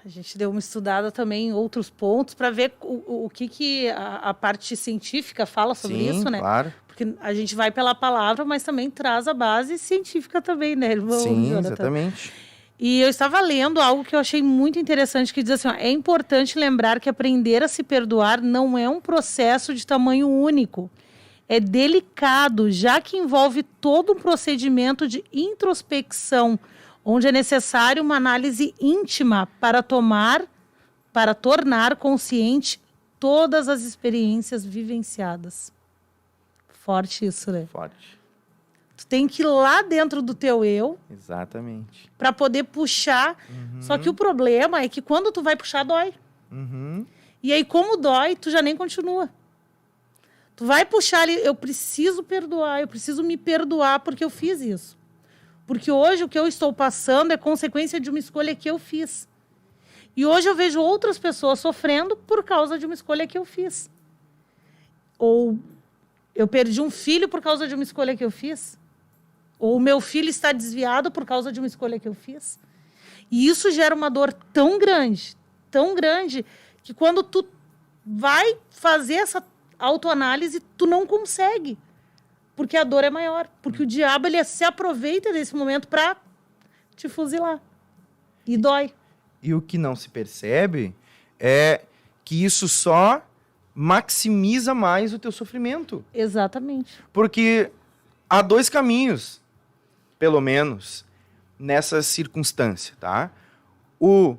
a gente deu uma estudada também em outros pontos para ver o que a parte científica fala sobre isso, né? Claro. Porque a gente vai pela palavra, mas também traz a base científica também, né, irmão? Sim, Jonathan? exatamente. E eu estava lendo algo que eu achei muito interessante, que diz assim, ó, é importante lembrar que aprender a se perdoar não é um processo de tamanho único. É delicado, já que envolve todo um procedimento de introspecção, onde é necessário uma análise íntima para tornar consciente todas as experiências vivenciadas. Forte isso, né? Forte. Tu tem que ir lá dentro do teu eu Exatamente. para poder puxar. Só que o problema é que quando tu vai puxar, dói. Uhum. E aí, como dói, tu já nem continua. Tu vai puxar ali, eu preciso perdoar, eu preciso me perdoar porque eu fiz isso. Porque hoje o que eu estou passando é consequência de uma escolha que eu fiz. E hoje eu vejo outras pessoas sofrendo por causa de uma escolha que eu fiz. Ou eu perdi um filho por causa de uma escolha que eu fiz. Ou o meu filho está desviado por causa de uma escolha que eu fiz. E isso gera uma dor tão grande, que quando tu vai fazer essa autoanálise, tu não consegue. Porque a dor é maior. Porque o diabo ele se aproveita desse momento para te fuzilar. E dói. E o que não se percebe é que isso só maximiza mais o teu sofrimento. Exatamente. Porque há dois caminhos, pelo menos, nessa circunstância, tá? O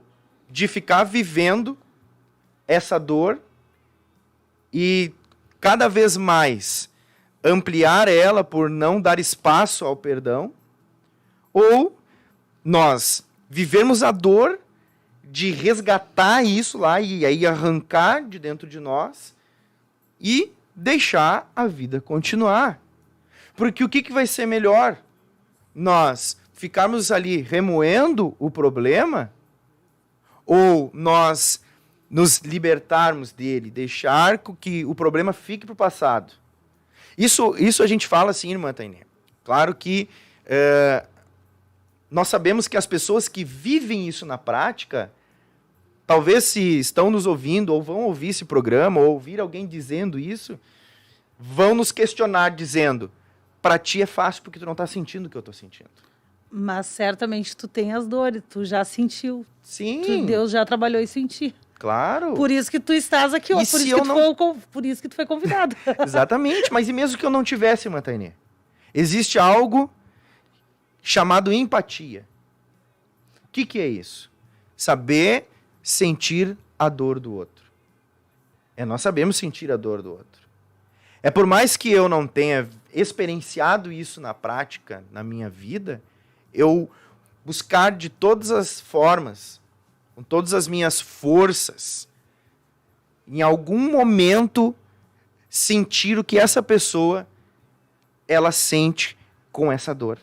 de ficar vivendo essa dor e cada vez mais ampliar ela por não dar espaço ao perdão, ou nós vivemos a dor de resgatar isso lá e aí arrancar de dentro de nós e deixar a vida continuar. Porque o que vai ser melhor? Nós ficarmos ali remoendo o problema ou nós nos libertarmos dele, deixar que o problema fique para o passado? Isso a gente fala assim, irmã Tainê. Claro que nós sabemos que as pessoas que vivem isso na prática, talvez se estão nos ouvindo, ou vão ouvir esse programa, ou ouvir alguém dizendo isso, vão nos questionar dizendo, para ti é fácil porque tu não está sentindo o que eu estou sentindo. Mas certamente tu tem as dores, tu já sentiu. Sim. Deus já trabalhou isso em ti. Claro. Por isso que tu estás aqui hoje, por isso que tu foi convidado. Exatamente, mas e mesmo que eu não tivesse, irmã Tainê? Existe algo chamado empatia. O que é isso? Saber sentir a dor do outro. Nós sabemos sentir a dor do outro. Por mais que eu não tenha experienciado isso na prática, na minha vida, eu buscar de todas as formas, com todas as minhas forças, em algum momento sentir o que essa pessoa ela sente com essa dor.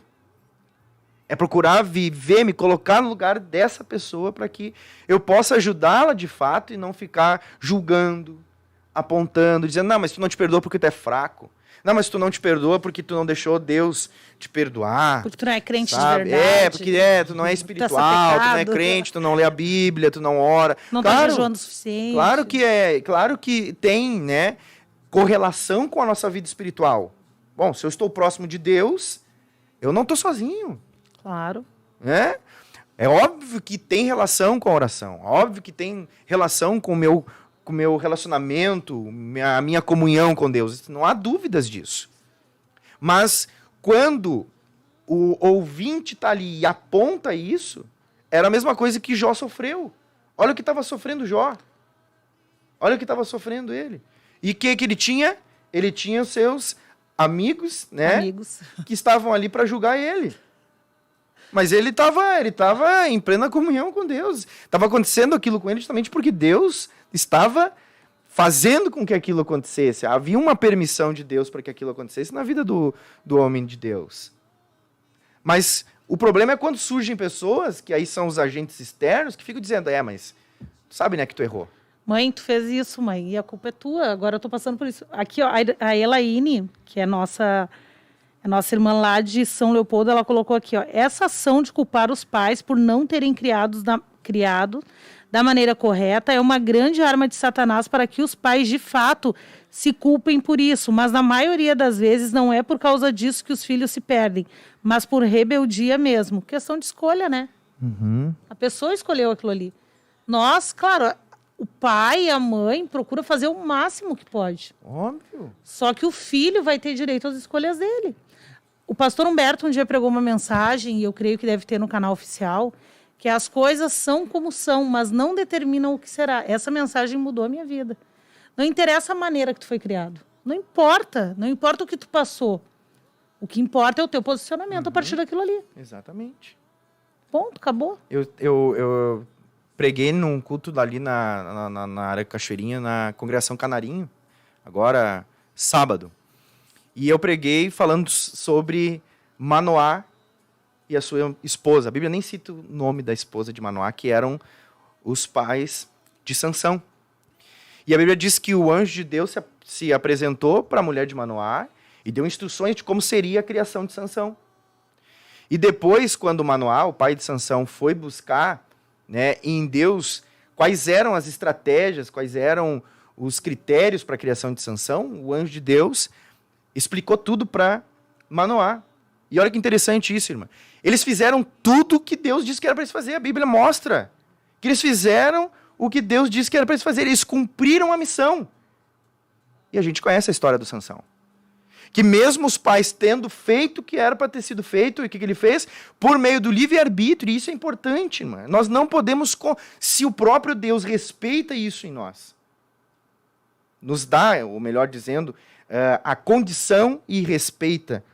Procurar viver, me colocar no lugar dessa pessoa para que eu possa ajudá-la de fato e não ficar julgando, apontando, dizendo, não, mas tu não te perdoa porque tu é fraco. Não, mas tu não te perdoa porque tu não deixou Deus te perdoar. Porque tu não é crente sabe? de verdade. Porque tu não é espiritual, tu não é crente, tu não lê a Bíblia, tu não ora. Não tá jejuando o suficiente. Claro que tem, né, correlação com a nossa vida espiritual. Bom, se eu estou próximo de Deus, eu não estou sozinho. Claro. Né? É óbvio que tem relação com a oração. Óbvio que tem relação com o meu relacionamento, a minha comunhão com Deus. Não há dúvidas disso. Mas quando o ouvinte está ali e aponta isso, era a mesma coisa que Jó sofreu. Olha o que estava sofrendo Jó. Olha o que estava sofrendo ele. E o que ele tinha? Ele tinha os seus amigos, né? Que estavam ali para julgar ele. Mas ele estava em plena comunhão com Deus. Estava acontecendo aquilo com ele justamente porque Deus estava fazendo com que aquilo acontecesse. Havia uma permissão de Deus para que aquilo acontecesse na vida do homem de Deus. Mas o problema é quando surgem pessoas, que aí são os agentes externos, que ficam dizendo, mas tu sabe, né, que tu errou. Mãe, tu fez isso, mãe, e a culpa é tua, agora eu tô passando por isso. Aqui, ó, a Elaine, que é a nossa irmã lá de São Leopoldo, ela colocou aqui, ó, essa ação de culpar os pais por não terem criado da maneira correta é uma grande arma de Satanás para que os pais, de fato, se culpem por isso. Mas, na maioria das vezes, não é por causa disso que os filhos se perdem, mas por rebeldia mesmo. Questão de escolha, né? A pessoa escolheu aquilo ali. Nós, claro, o pai e a mãe procuram fazer o máximo que pode. Óbvio. Só que o filho vai ter direito às escolhas dele. O pastor Humberto um dia pregou uma mensagem, e eu creio que deve ter no canal oficial, que as coisas são como são, mas não determinam o que será. Essa mensagem mudou a minha vida. Não interessa a maneira que tu foi criado. Não importa o que tu passou. O que importa é o teu posicionamento a partir daquilo ali. Exatamente. Ponto, acabou. Eu preguei num culto ali na área Cachoeirinha, na Congregação Canarinho, agora sábado. E eu preguei falando sobre Manoá e a sua esposa. A Bíblia nem cita o nome da esposa de Manoá, que eram os pais de Sansão. E a Bíblia diz que o anjo de Deus se apresentou para a mulher de Manoá e deu instruções de como seria a criação de Sansão. E depois, quando Manoá, o pai de Sansão, foi buscar, né, em Deus quais eram as estratégias, quais eram os critérios para a criação de Sansão, o anjo de Deus explicou tudo para Manoá. E olha que interessante isso, irmã. Eles fizeram tudo o que Deus disse que era para eles fazer. A Bíblia mostra que eles fizeram o que Deus disse que era para eles fazer. Eles cumpriram a missão. E a gente conhece a história do Sansão. Que mesmo os pais tendo feito o que era para ter sido feito, e o que ele fez? Por meio do livre-arbítrio. E isso é importante, irmã. Nós não podemos... Se o próprio Deus respeita isso em nós, nos dá, ou melhor dizendo, a condição e respeita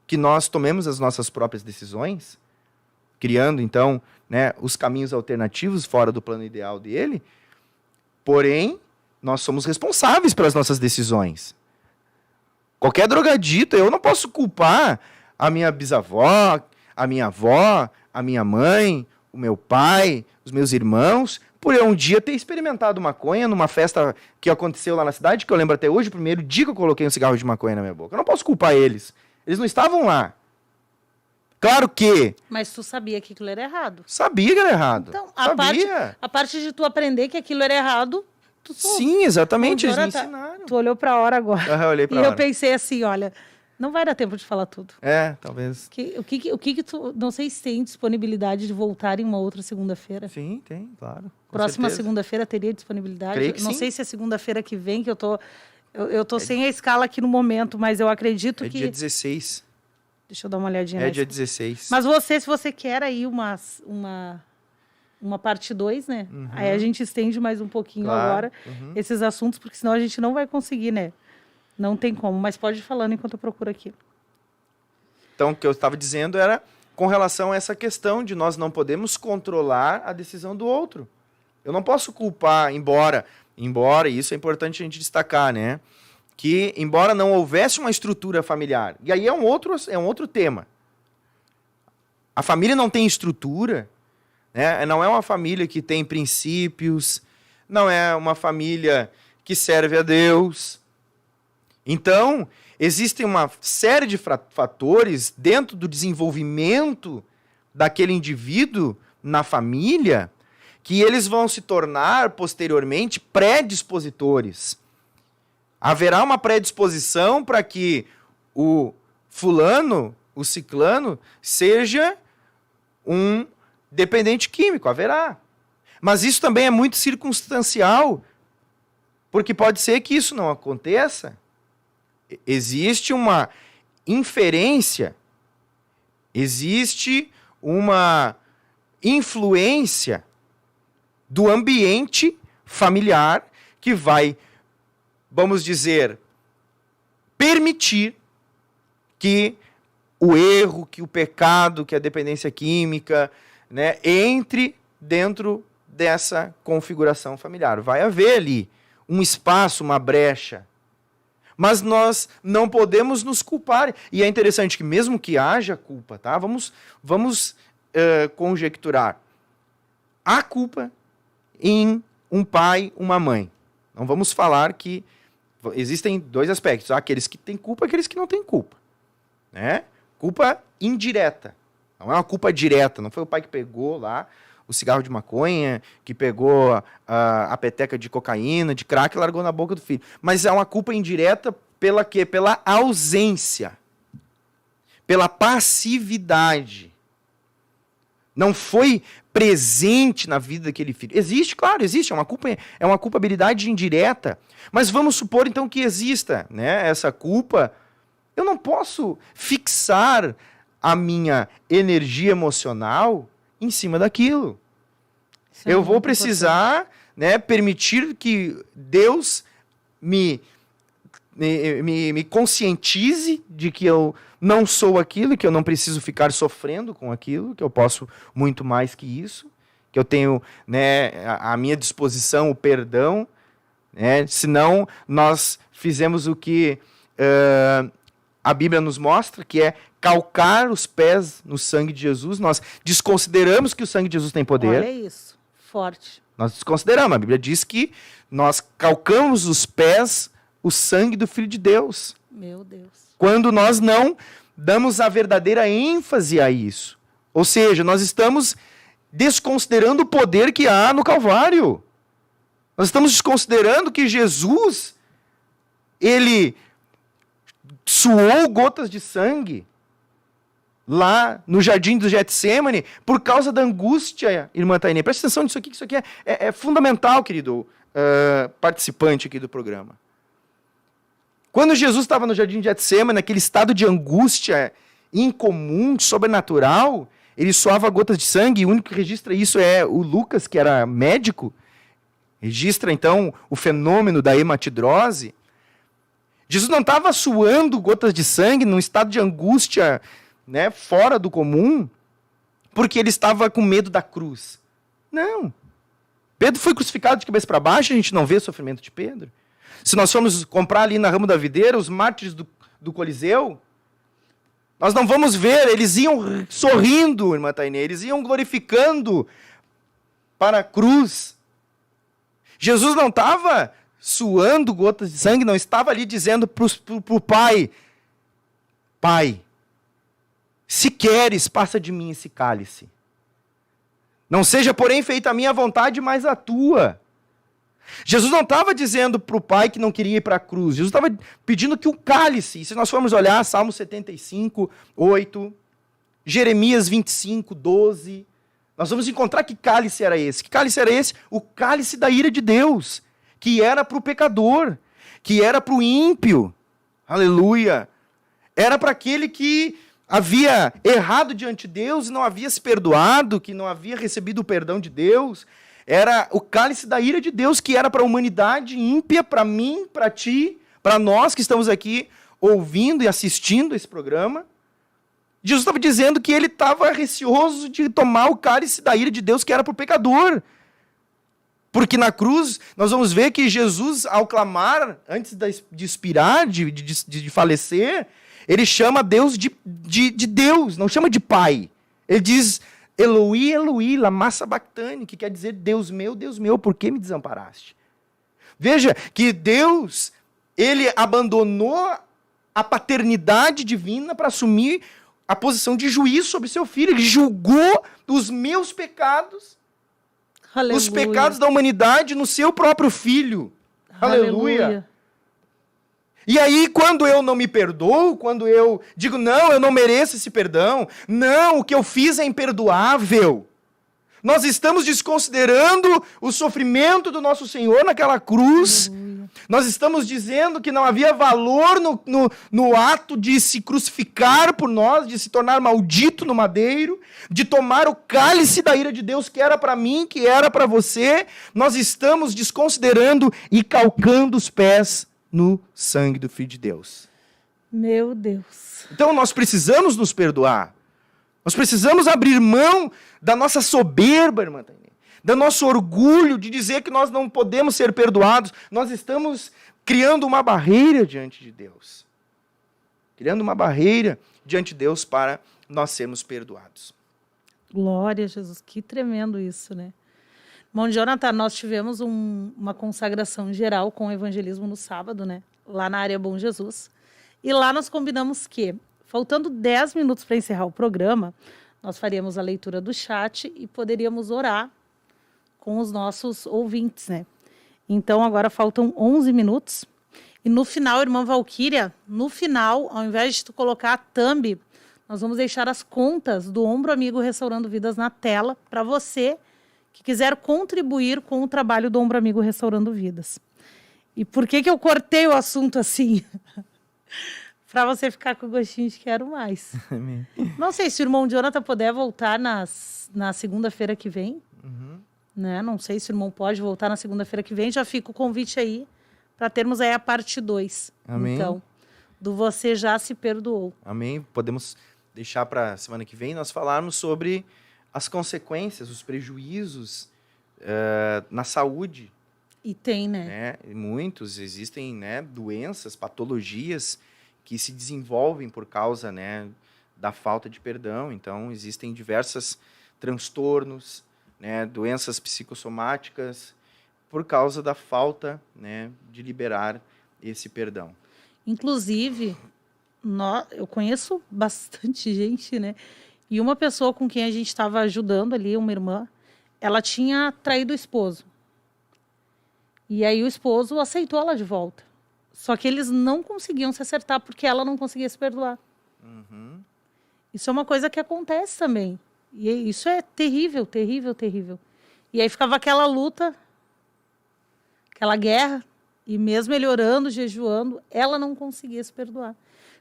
que nós tomemos as nossas próprias decisões, criando, então, né, os caminhos alternativos fora do plano ideal dele, porém, nós somos responsáveis pelas nossas decisões. Qualquer drogadito, eu não posso culpar a minha bisavó, a minha avó, a minha mãe, o meu pai, os meus irmãos, por eu um dia ter experimentado maconha numa festa que aconteceu lá na cidade, que eu lembro até hoje, o primeiro dia que eu coloquei um cigarro de maconha na minha boca. Eu não posso culpar eles. Eles não estavam lá. Claro que... Mas tu sabia que aquilo era errado. Sabia que era errado. Então, sabia. a parte de tu aprender que aquilo era errado, tu soube. Sim, exatamente, eles me Jonathan, ensinaram. Tu olhou pra hora agora. Eu olhei pra e hora. eu pensei assim, olha, não vai dar tempo de falar tudo. Talvez. O que tu... Não sei se tem disponibilidade de voltar em uma outra segunda-feira. Sim, tem, claro. Próxima certeza. segunda-feira teria disponibilidade? Creio que não sim. sei se é segunda-feira que vem, que eu tô sem a escala aqui no momento, mas eu acredito É que... dia 16. Deixa eu dar uma olhadinha. É dia 16. Mas se você quer aí uma parte 2, né? Aí a gente estende mais um pouquinho agora esses assuntos, porque senão a gente não vai conseguir, né? Não tem como, mas pode ir falando enquanto eu procuro aqui. Então, o que eu estava dizendo era com relação a essa questão de nós não podemos controlar a decisão do outro. Eu não posso culpar, embora, e isso é importante a gente destacar, né? Que, embora não houvesse uma estrutura familiar, e aí é um outro tema. A família não tem estrutura, né? Não é uma família que tem princípios, não é uma família que serve a Deus. Então, existem uma série de fatores dentro do desenvolvimento daquele indivíduo na família que eles vão se tornar, posteriormente, predispositores. Haverá uma predisposição para que o fulano, o ciclano, seja um dependente químico. Haverá. Mas isso também é muito circunstancial, porque pode ser que isso não aconteça. Existe uma inferência, existe uma influência do ambiente familiar que vai, vamos dizer, permitir que o erro, que o pecado, que a dependência química, né, entre dentro dessa configuração familiar. Vai haver ali um espaço, uma brecha. Mas nós não podemos nos culpar. E é interessante que mesmo que haja culpa, tá? Vamos conjecturar. Há culpa em um pai, uma mãe. Não vamos falar que existem dois aspectos. Há aqueles que têm culpa e aqueles que não têm culpa. Né? Culpa indireta. Não é uma culpa direta. Não foi o pai que pegou lá o cigarro de maconha, que pegou a peteca de cocaína, de crack e largou na boca do filho. Mas é uma culpa indireta pela quê? Pela ausência. Pela passividade. Não foi presente na vida daquele filho. Existe, claro, existe. É uma culpabilidade indireta. Mas vamos supor, então, que exista, né, essa culpa. Eu não posso fixar a minha energia emocional em cima daquilo. Isso é Eu vou muito precisar, né, permitir que Deus me conscientize de que eu não sou aquilo, que eu não preciso ficar sofrendo com aquilo, que eu posso muito mais que isso, que eu tenho, né, à minha disposição o perdão, né, senão nós fizemos o que a Bíblia nos mostra, que é calcar os pés no sangue de Jesus. Nós desconsideramos que o sangue de Jesus tem poder. Olha isso, forte. Nós desconsideramos. A Bíblia diz que nós calcamos os pés o sangue do Filho de Deus. Meu Deus. Quando nós não damos a verdadeira ênfase a isso. Ou seja, nós estamos desconsiderando o poder que há no Calvário. Nós estamos desconsiderando que Jesus, ele suou gotas de sangue lá no jardim do Getsemane por causa da angústia, irmã Tainê. Presta atenção nisso aqui, que isso aqui é fundamental, querido participante aqui do programa. Quando Jesus estava no jardim de Getsemane, naquele estado de angústia incomum, sobrenatural, ele suava gotas de sangue, e o único que registra isso é o Lucas, que era médico, registra então o fenômeno da hematidrose. Jesus não estava suando gotas de sangue num estado de angústia, né, fora do comum, porque ele estava com medo da cruz. Não. Pedro foi crucificado de cabeça para baixo, a gente não vê o sofrimento de Pedro. Se nós formos comprar ali na Ramo da Videira os mártires do Coliseu, nós não vamos ver, eles iam sorrindo, irmã Tainê, eles iam glorificando para a cruz. Jesus não estava suando gotas de sangue, não estava ali dizendo para o Pai, Pai, se queres, passa de mim esse cálice. Não seja, porém, feita a minha vontade, mas a tua. Jesus não estava dizendo para o Pai que não queria ir para a cruz. Jesus estava pedindo que o cálice, e se nós formos olhar, Salmo 75, 8, Jeremias 25, 12, nós vamos encontrar que cálice era esse. Que cálice era esse? O cálice da ira de Deus, que era para o pecador, que era para o ímpio. Aleluia! Era para aquele que havia errado diante de Deus e não havia se perdoado, que não havia recebido o perdão de Deus. Era o cálice da ira de Deus, que era para a humanidade ímpia, para mim, para ti, para nós que estamos aqui ouvindo e assistindo esse programa. Jesus estava dizendo que ele estava receoso de tomar o cálice da ira de Deus, que era para o pecador. Porque na cruz, nós vamos ver que Jesus, ao clamar, antes de expirar, de falecer, ele chama Deus de Deus, não chama de Pai. Ele diz, Eloi, Eloi, lama sabachthani, que quer dizer, Deus meu, por que me desamparaste? Veja que Deus, ele abandonou a paternidade divina para assumir a posição de juiz sobre seu filho. Ele julgou os meus pecados, Aleluia. os pecados da humanidade no seu próprio filho. Aleluia. E aí, quando eu não me perdoo, quando eu digo, não, eu não mereço esse perdão, não, o que eu fiz é imperdoável, nós estamos desconsiderando o sofrimento do nosso Senhor naquela cruz. Aleluia. Nós estamos dizendo que não havia valor no ato de se crucificar por nós, de se tornar maldito no madeiro, de tomar o cálice da ira de Deus, que era para mim, que era para você. Nós estamos desconsiderando e calcando os pés no sangue do Filho de Deus. Meu Deus. Então nós precisamos nos perdoar. Nós precisamos abrir mão da nossa soberba, irmã Tainê, do nosso orgulho de dizer que nós não podemos ser perdoados. Nós estamos criando uma barreira diante de Deus. Criando uma barreira diante de Deus para nós sermos perdoados. Glória a Jesus, que tremendo isso, né? Irmão Jonathan, nós tivemos uma consagração geral com o evangelismo no sábado, né? Lá na área Bom Jesus. E lá nós combinamos que, faltando 10 minutos para encerrar o programa, nós faríamos a leitura do chat e poderíamos orar com os nossos ouvintes, né? Então, agora faltam 11 minutos. E no final, irmã Valquíria, no final, ao invés de tu colocar a thumb, Nós vamos deixar as contas do Ombro Amigo Restaurando Vidas na tela para você que quiser contribuir com o trabalho do Ombro Amigo Restaurando Vidas. E por que eu cortei o assunto assim? Para você ficar com o gostinho de quero mais. Não sei se o irmão Jonathan puder voltar na segunda-feira que vem. Né? Não sei se o irmão pode voltar na segunda-feira que vem. Já fica o convite aí para termos aí a parte 2. Amém. Então, do Você Já Se Perdoou. Amém. Podemos deixar para semana que vem nós falarmos sobre as consequências, os prejuízos na saúde. E tem, né? Né? Muitos existem, né, doenças, patologias que se desenvolvem por causa, né, da falta de perdão. Então, existem diversos transtornos, né, doenças psicossomáticas por causa da falta, né, de liberar esse perdão. Inclusive, eu conheço bastante gente, né? E uma pessoa com quem a gente estava ajudando ali, uma irmã, ela tinha traído o esposo. E aí o esposo aceitou ela de volta. Só que eles não conseguiam se acertar porque ela não conseguia se perdoar. Isso é uma coisa que acontece também. E isso é terrível, terrível, terrível. E aí ficava aquela luta, aquela guerra, e mesmo ele orando, jejuando, ela não conseguia se perdoar.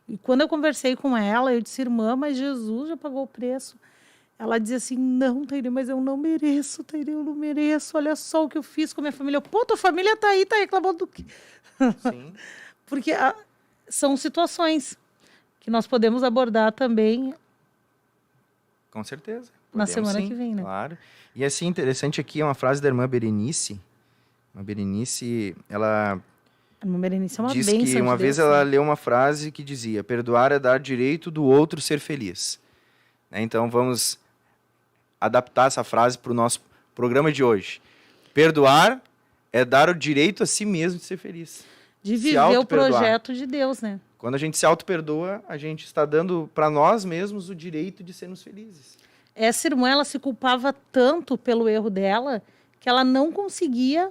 E quando eu conversei com ela, eu disse, irmã, mas Jesus já pagou o preço. Ela dizia assim, não, Tairê, mas eu não mereço, Tairê, eu não mereço. Olha só o que eu fiz com a minha família. Pô, tua família tá reclamando do quê? Sim. Porque são situações que nós podemos abordar também Com certeza. na Podemos, semana sim, que vem, né? Claro. E assim, interessante aqui é uma frase da irmã Berenice. A Berenice, ela A irmã Berenice é uma diz bênção que de uma Deus, vez ela né? leu uma frase que dizia, perdoar é dar direito do outro ser feliz. Né? Então, vamos adaptar essa frase para o nosso programa de hoje. Perdoar é dar o direito a si mesmo de ser feliz. De Se viver o auto-perdoar. projeto de Deus, né? Quando a gente se auto-perdoa, a gente está dando para nós mesmos o direito de sermos felizes. Essa irmã, ela se culpava tanto pelo erro dela que ela não conseguia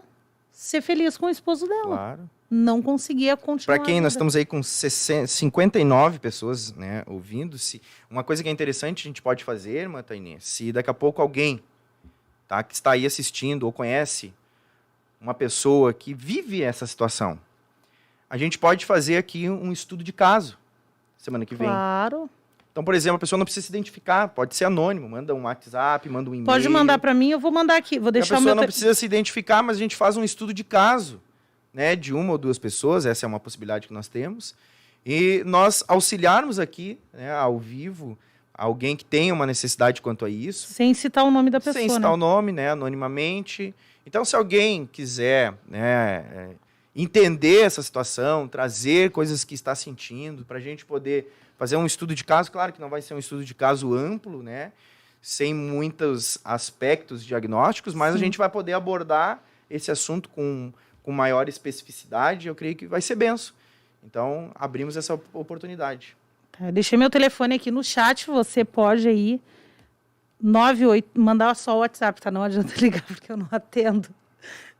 ser feliz com o esposo dela. Claro. Não conseguia continuar. Para quem a nós vida. estamos aí com 59 pessoas, né, ouvindo-se, uma coisa que é interessante a gente pode fazer, irmã Tainê, se daqui a pouco alguém, tá, que está aí assistindo ou conhece uma pessoa que vive essa situação, a gente pode fazer aqui um estudo de caso semana que vem. Claro. Então, por exemplo, a pessoa não precisa se identificar, pode ser anônimo, manda um WhatsApp, manda um e-mail. Pode mandar para mim, eu vou mandar aqui. Vou A deixar o pessoa meu não precisa se identificar, mas a gente faz um estudo de caso, né, de uma ou duas pessoas, essa é uma possibilidade que nós temos, e nós auxiliarmos aqui, né, ao vivo, alguém que tenha uma necessidade quanto a isso, Sem citar o nome da pessoa, sem citar né? o nome, né, anonimamente. Então, se alguém quiser, né, entender essa situação, trazer coisas que está sentindo, para a gente poder fazer um estudo de caso, claro que não vai ser um estudo de caso amplo, né, sem muitos aspectos diagnósticos, mas Sim. a gente vai poder abordar esse assunto com maior especificidade, eu creio que vai ser benção. Então, abrimos essa oportunidade. Tá, eu deixei meu telefone aqui no chat, você pode aí 98, mandar só o WhatsApp, tá? Não adianta ligar, porque eu não atendo.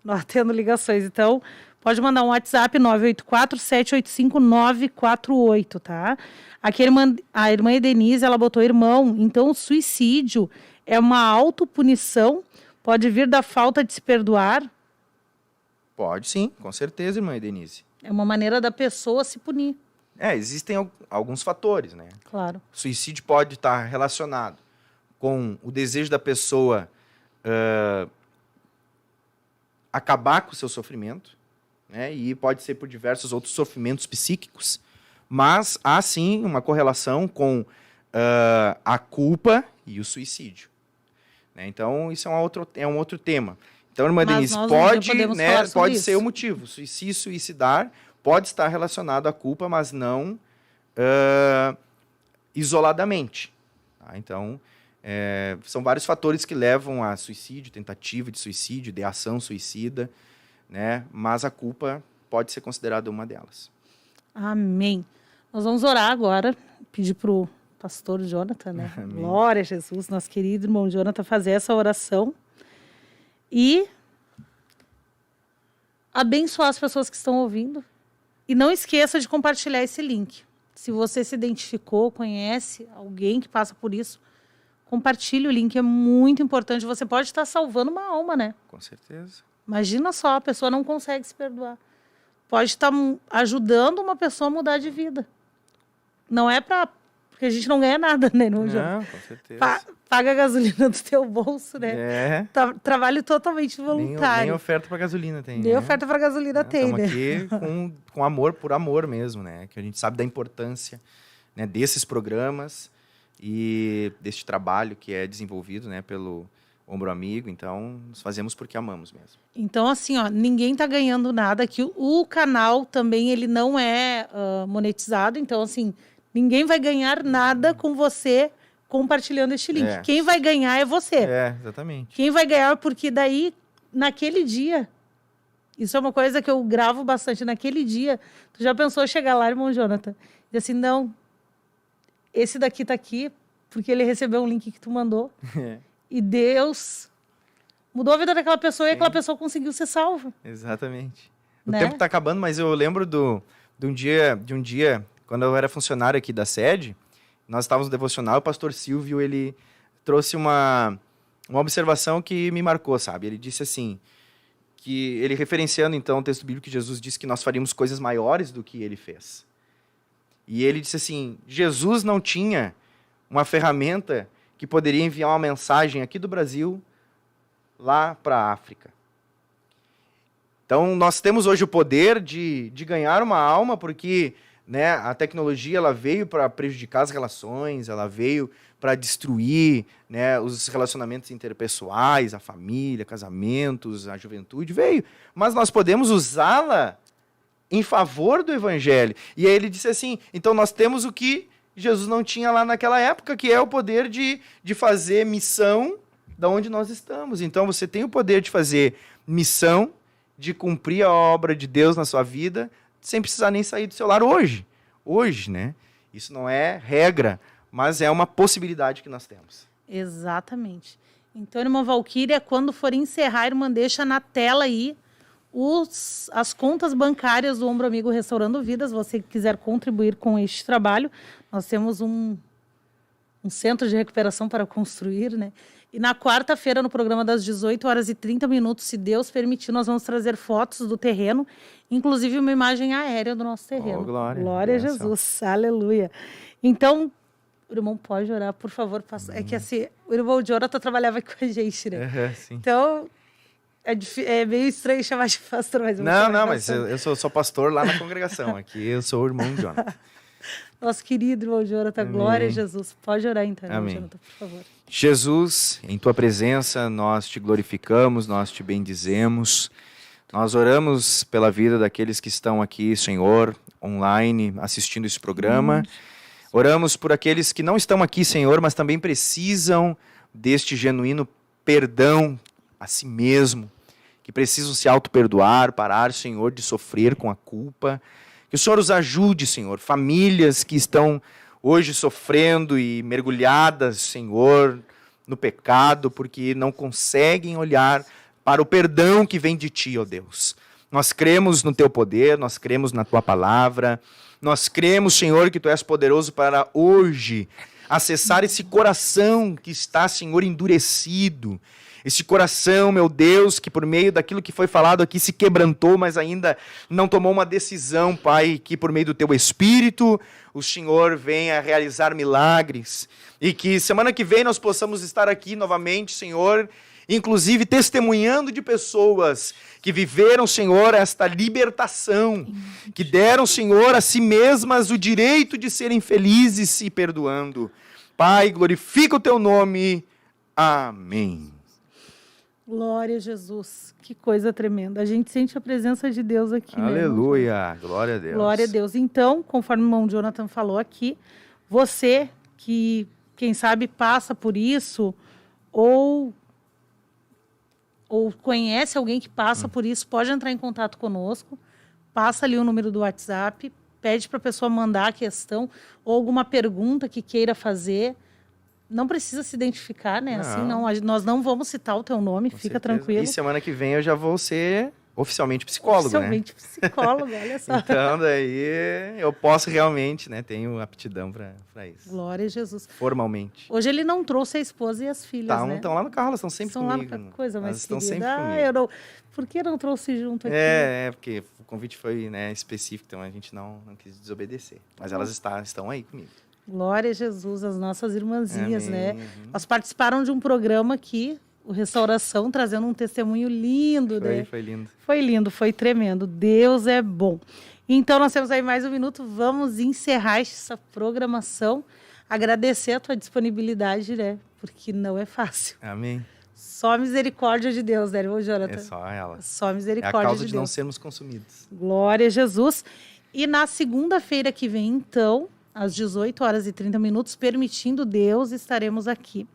Não atendo ligações. Então, pode mandar um WhatsApp 984-785-948, tá? Aqui a irmã Denise, ela botou irmão. Então, o suicídio é uma autopunição, pode vir da falta de se perdoar. Pode sim, com certeza, irmã Denise. É uma maneira da pessoa se punir, Existem alguns fatores, né? claro. O suicídio pode estar relacionado com o desejo da pessoa acabar com o seu sofrimento, né? E pode ser por diversos outros sofrimentos psíquicos, mas há sim uma correlação com a culpa e o suicídio. Né? Então, isso é um outro tema. Então, irmã Mas Denise, nós pode, podemos né, falar sobre pode isso. ser o motivo. Suicidar pode estar relacionado à culpa, mas não isoladamente. Tá? Então, são vários fatores que levam a suicídio, tentativa de suicídio, ideação suicida, né? Mas a culpa pode ser considerada uma delas. Amém. Nós vamos orar agora, pedir para o pastor Jonathan, né? Amém. Glória a Jesus, nosso querido irmão Jonathan, fazer essa oração e abençoar as pessoas que estão ouvindo. E não esqueça de compartilhar esse link. Se você se identificou, conhece alguém que passa por isso, compartilhe o link, é muito importante. Você pode estar salvando uma alma, né? Com certeza. Imagina só, a pessoa não consegue se perdoar. Pode estar ajudando uma pessoa a mudar de vida. Não é porque a gente não ganha nada, né? Não, com certeza. Paga a gasolina do teu bolso, né? É. Trabalho totalmente voluntário. Nem oferta para gasolina tem. Nem né? oferta para gasolina tem, Estamos né? aqui com amor, por amor mesmo, né? Que a gente sabe da importância, né, desses programas e deste trabalho que é desenvolvido, né, pelo Ombro Amigo. Então, nós fazemos porque amamos mesmo. Então, assim, ó, ninguém tá ganhando nada. Que o canal também, ele não é monetizado. Então, assim, ninguém vai ganhar nada com você compartilhando este link. É. Quem vai ganhar é você. É, exatamente. Quem vai ganhar, porque daí, naquele dia, isso é uma coisa que eu gravo bastante, naquele dia, tu já pensou chegar lá, irmão Jonathan, e assim, não, esse daqui tá aqui, porque ele recebeu um link que tu mandou, e Deus mudou a vida daquela pessoa e aquela pessoa conseguiu ser salva. Exatamente. O Né? tempo tá acabando, mas eu lembro de um dia, quando eu era funcionário aqui da sede, nós estávamos no devocional, o pastor Silvio, ele trouxe uma observação que me marcou, sabe? Ele disse assim, que ele referenciando então o texto bíblico que Jesus disse que nós faríamos coisas maiores do que ele fez. E ele disse assim, Jesus não tinha uma ferramenta que poderia enviar uma mensagem aqui do Brasil lá para a África. Então, nós temos hoje o poder de ganhar uma alma, porque, né, a tecnologia ela veio para prejudicar as relações, ela veio para destruir, né, os relacionamentos interpessoais, a família, casamentos, a juventude, veio. Mas nós podemos usá-la em favor do evangelho. E aí ele disse assim, então nós temos o que Jesus não tinha lá naquela época, que é o poder de fazer missão da onde nós estamos. Então você tem o poder de fazer missão, de cumprir a obra de Deus na sua vida, sem precisar nem sair do seu lar hoje. Hoje, né? Isso não é regra, mas é uma possibilidade que nós temos. Exatamente. Então, irmã Valquíria, quando for encerrar, irmã, deixa na tela aí as contas bancárias do Ombro Amigo Restaurando Vidas. Você que quiser contribuir com este trabalho, nós temos um centro de recuperação para construir, né? E na quarta-feira, no programa das 18h30, se Deus permitir, nós vamos trazer fotos do terreno, inclusive uma imagem aérea do nosso terreno. Oh, glória. Glória a Jesus, aleluia. Então, o irmão pode orar, por favor. É que assim, o irmão Jonathan trabalhava aqui com a gente, né? Sim. Então, é meio estranho chamar de pastor, mas... Não, mas eu sou pastor lá na congregação. Aqui eu sou o irmão Jonathan. Nosso querido irmão Jonathan, Amém. glória a Jesus. Pode orar então, irmão Amém. Jonathan, por favor. Jesus, em tua presença, nós te glorificamos, nós te bendizemos. Nós oramos pela vida daqueles que estão aqui, Senhor, online, assistindo esse programa. Oramos por aqueles que não estão aqui, Senhor, mas também precisam deste genuíno perdão a si mesmo, que precisam se auto-perdoar, parar, Senhor, de sofrer com a culpa. Que o Senhor os ajude, Senhor, famílias que estão hoje sofrendo e mergulhadas, Senhor, no pecado, porque não conseguem olhar para o perdão que vem de Ti, ó Deus. Nós cremos no Teu poder, nós cremos na Tua palavra, nós cremos, Senhor, que Tu és poderoso para hoje acessar esse coração que está, Senhor, endurecido. Esse coração, meu Deus, que por meio daquilo que foi falado aqui se quebrantou, mas ainda não tomou uma decisão, Pai, que por meio do Teu Espírito o Senhor venha realizar milagres. E que semana que vem nós possamos estar aqui novamente, Senhor, inclusive testemunhando de pessoas que viveram, Senhor, esta libertação, que deram, Senhor, a si mesmas o direito de serem felizes e perdoando. Pai, glorifica o Teu nome. Amém. Glória a Jesus. Que coisa tremenda. A gente sente a presença de Deus aqui. Aleluia. Glória a Deus. Glória a Deus. Então, conforme o irmão Jonathan falou aqui, você que, quem sabe, passa por isso ou conhece alguém que passa por isso, pode entrar em contato conosco, passa ali o número do WhatsApp, pede para a pessoa mandar a questão ou alguma pergunta que queira fazer. Não precisa se identificar, né? Não. Assim, não, nós não vamos citar o teu nome, Com fica certeza. tranquilo. E semana que vem eu já vou ser oficialmente psicólogo, Oficialmente psicólogo, olha só. Então, daí eu posso realmente, né? Tenho aptidão para isso. Glória a Jesus. Formalmente. Hoje ele não trouxe a esposa e as filhas, né? Estão lá no carro, elas estão sempre Estão comigo. lá no coisa mais Elas estão querida. sempre comigo. Eu não... Por que não trouxe junto aqui? Porque o convite foi, né, específico, então a gente não quis desobedecer. Mas elas estão aí comigo. Glória a Jesus, as nossas irmãzinhas, Amém. né? Uhum. Elas participaram de um programa aqui, o Restauração, trazendo um testemunho lindo, né? Foi lindo. Foi lindo, foi tremendo. Deus é bom. Então, nós temos aí mais um minuto. Vamos encerrar essa programação. Agradecer a tua disponibilidade, né? Porque não é fácil. Amém. Só a misericórdia de Deus, né, irmão Jonathan? É só ela. Só a É misericórdia a causa de não Deus. sermos consumidos. Glória a Jesus. E na segunda-feira que vem, então, às 18 horas e 30 minutos, permitindo Deus, estaremos aqui.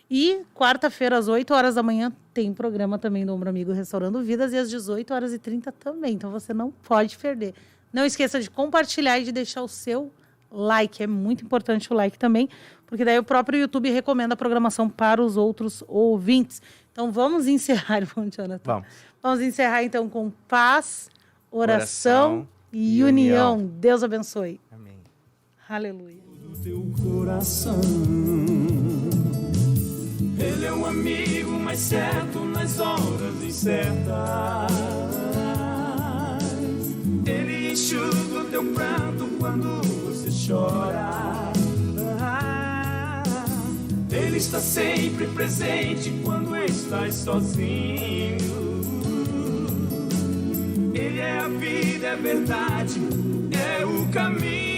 E quarta-feira, às 8 horas da manhã, tem programa também do Ombro Amigo Restaurando Vidas, e às 18 horas e 30 também. Então, você não pode perder. Não esqueça de compartilhar e de deixar o seu like. É muito importante o like também, porque daí o próprio YouTube recomenda a programação para os outros ouvintes. Então, vamos encerrar, irmão Jonathan. Vamos encerrar, então, com paz, oração e união. Deus abençoe. Amém. Aleluia. Do teu coração. Ele é o amigo mais certo nas horas incertas. Ele enxuga o teu pranto quando você chora. Ele está sempre presente quando estás sozinho. Ele é a vida, é a verdade, é o caminho.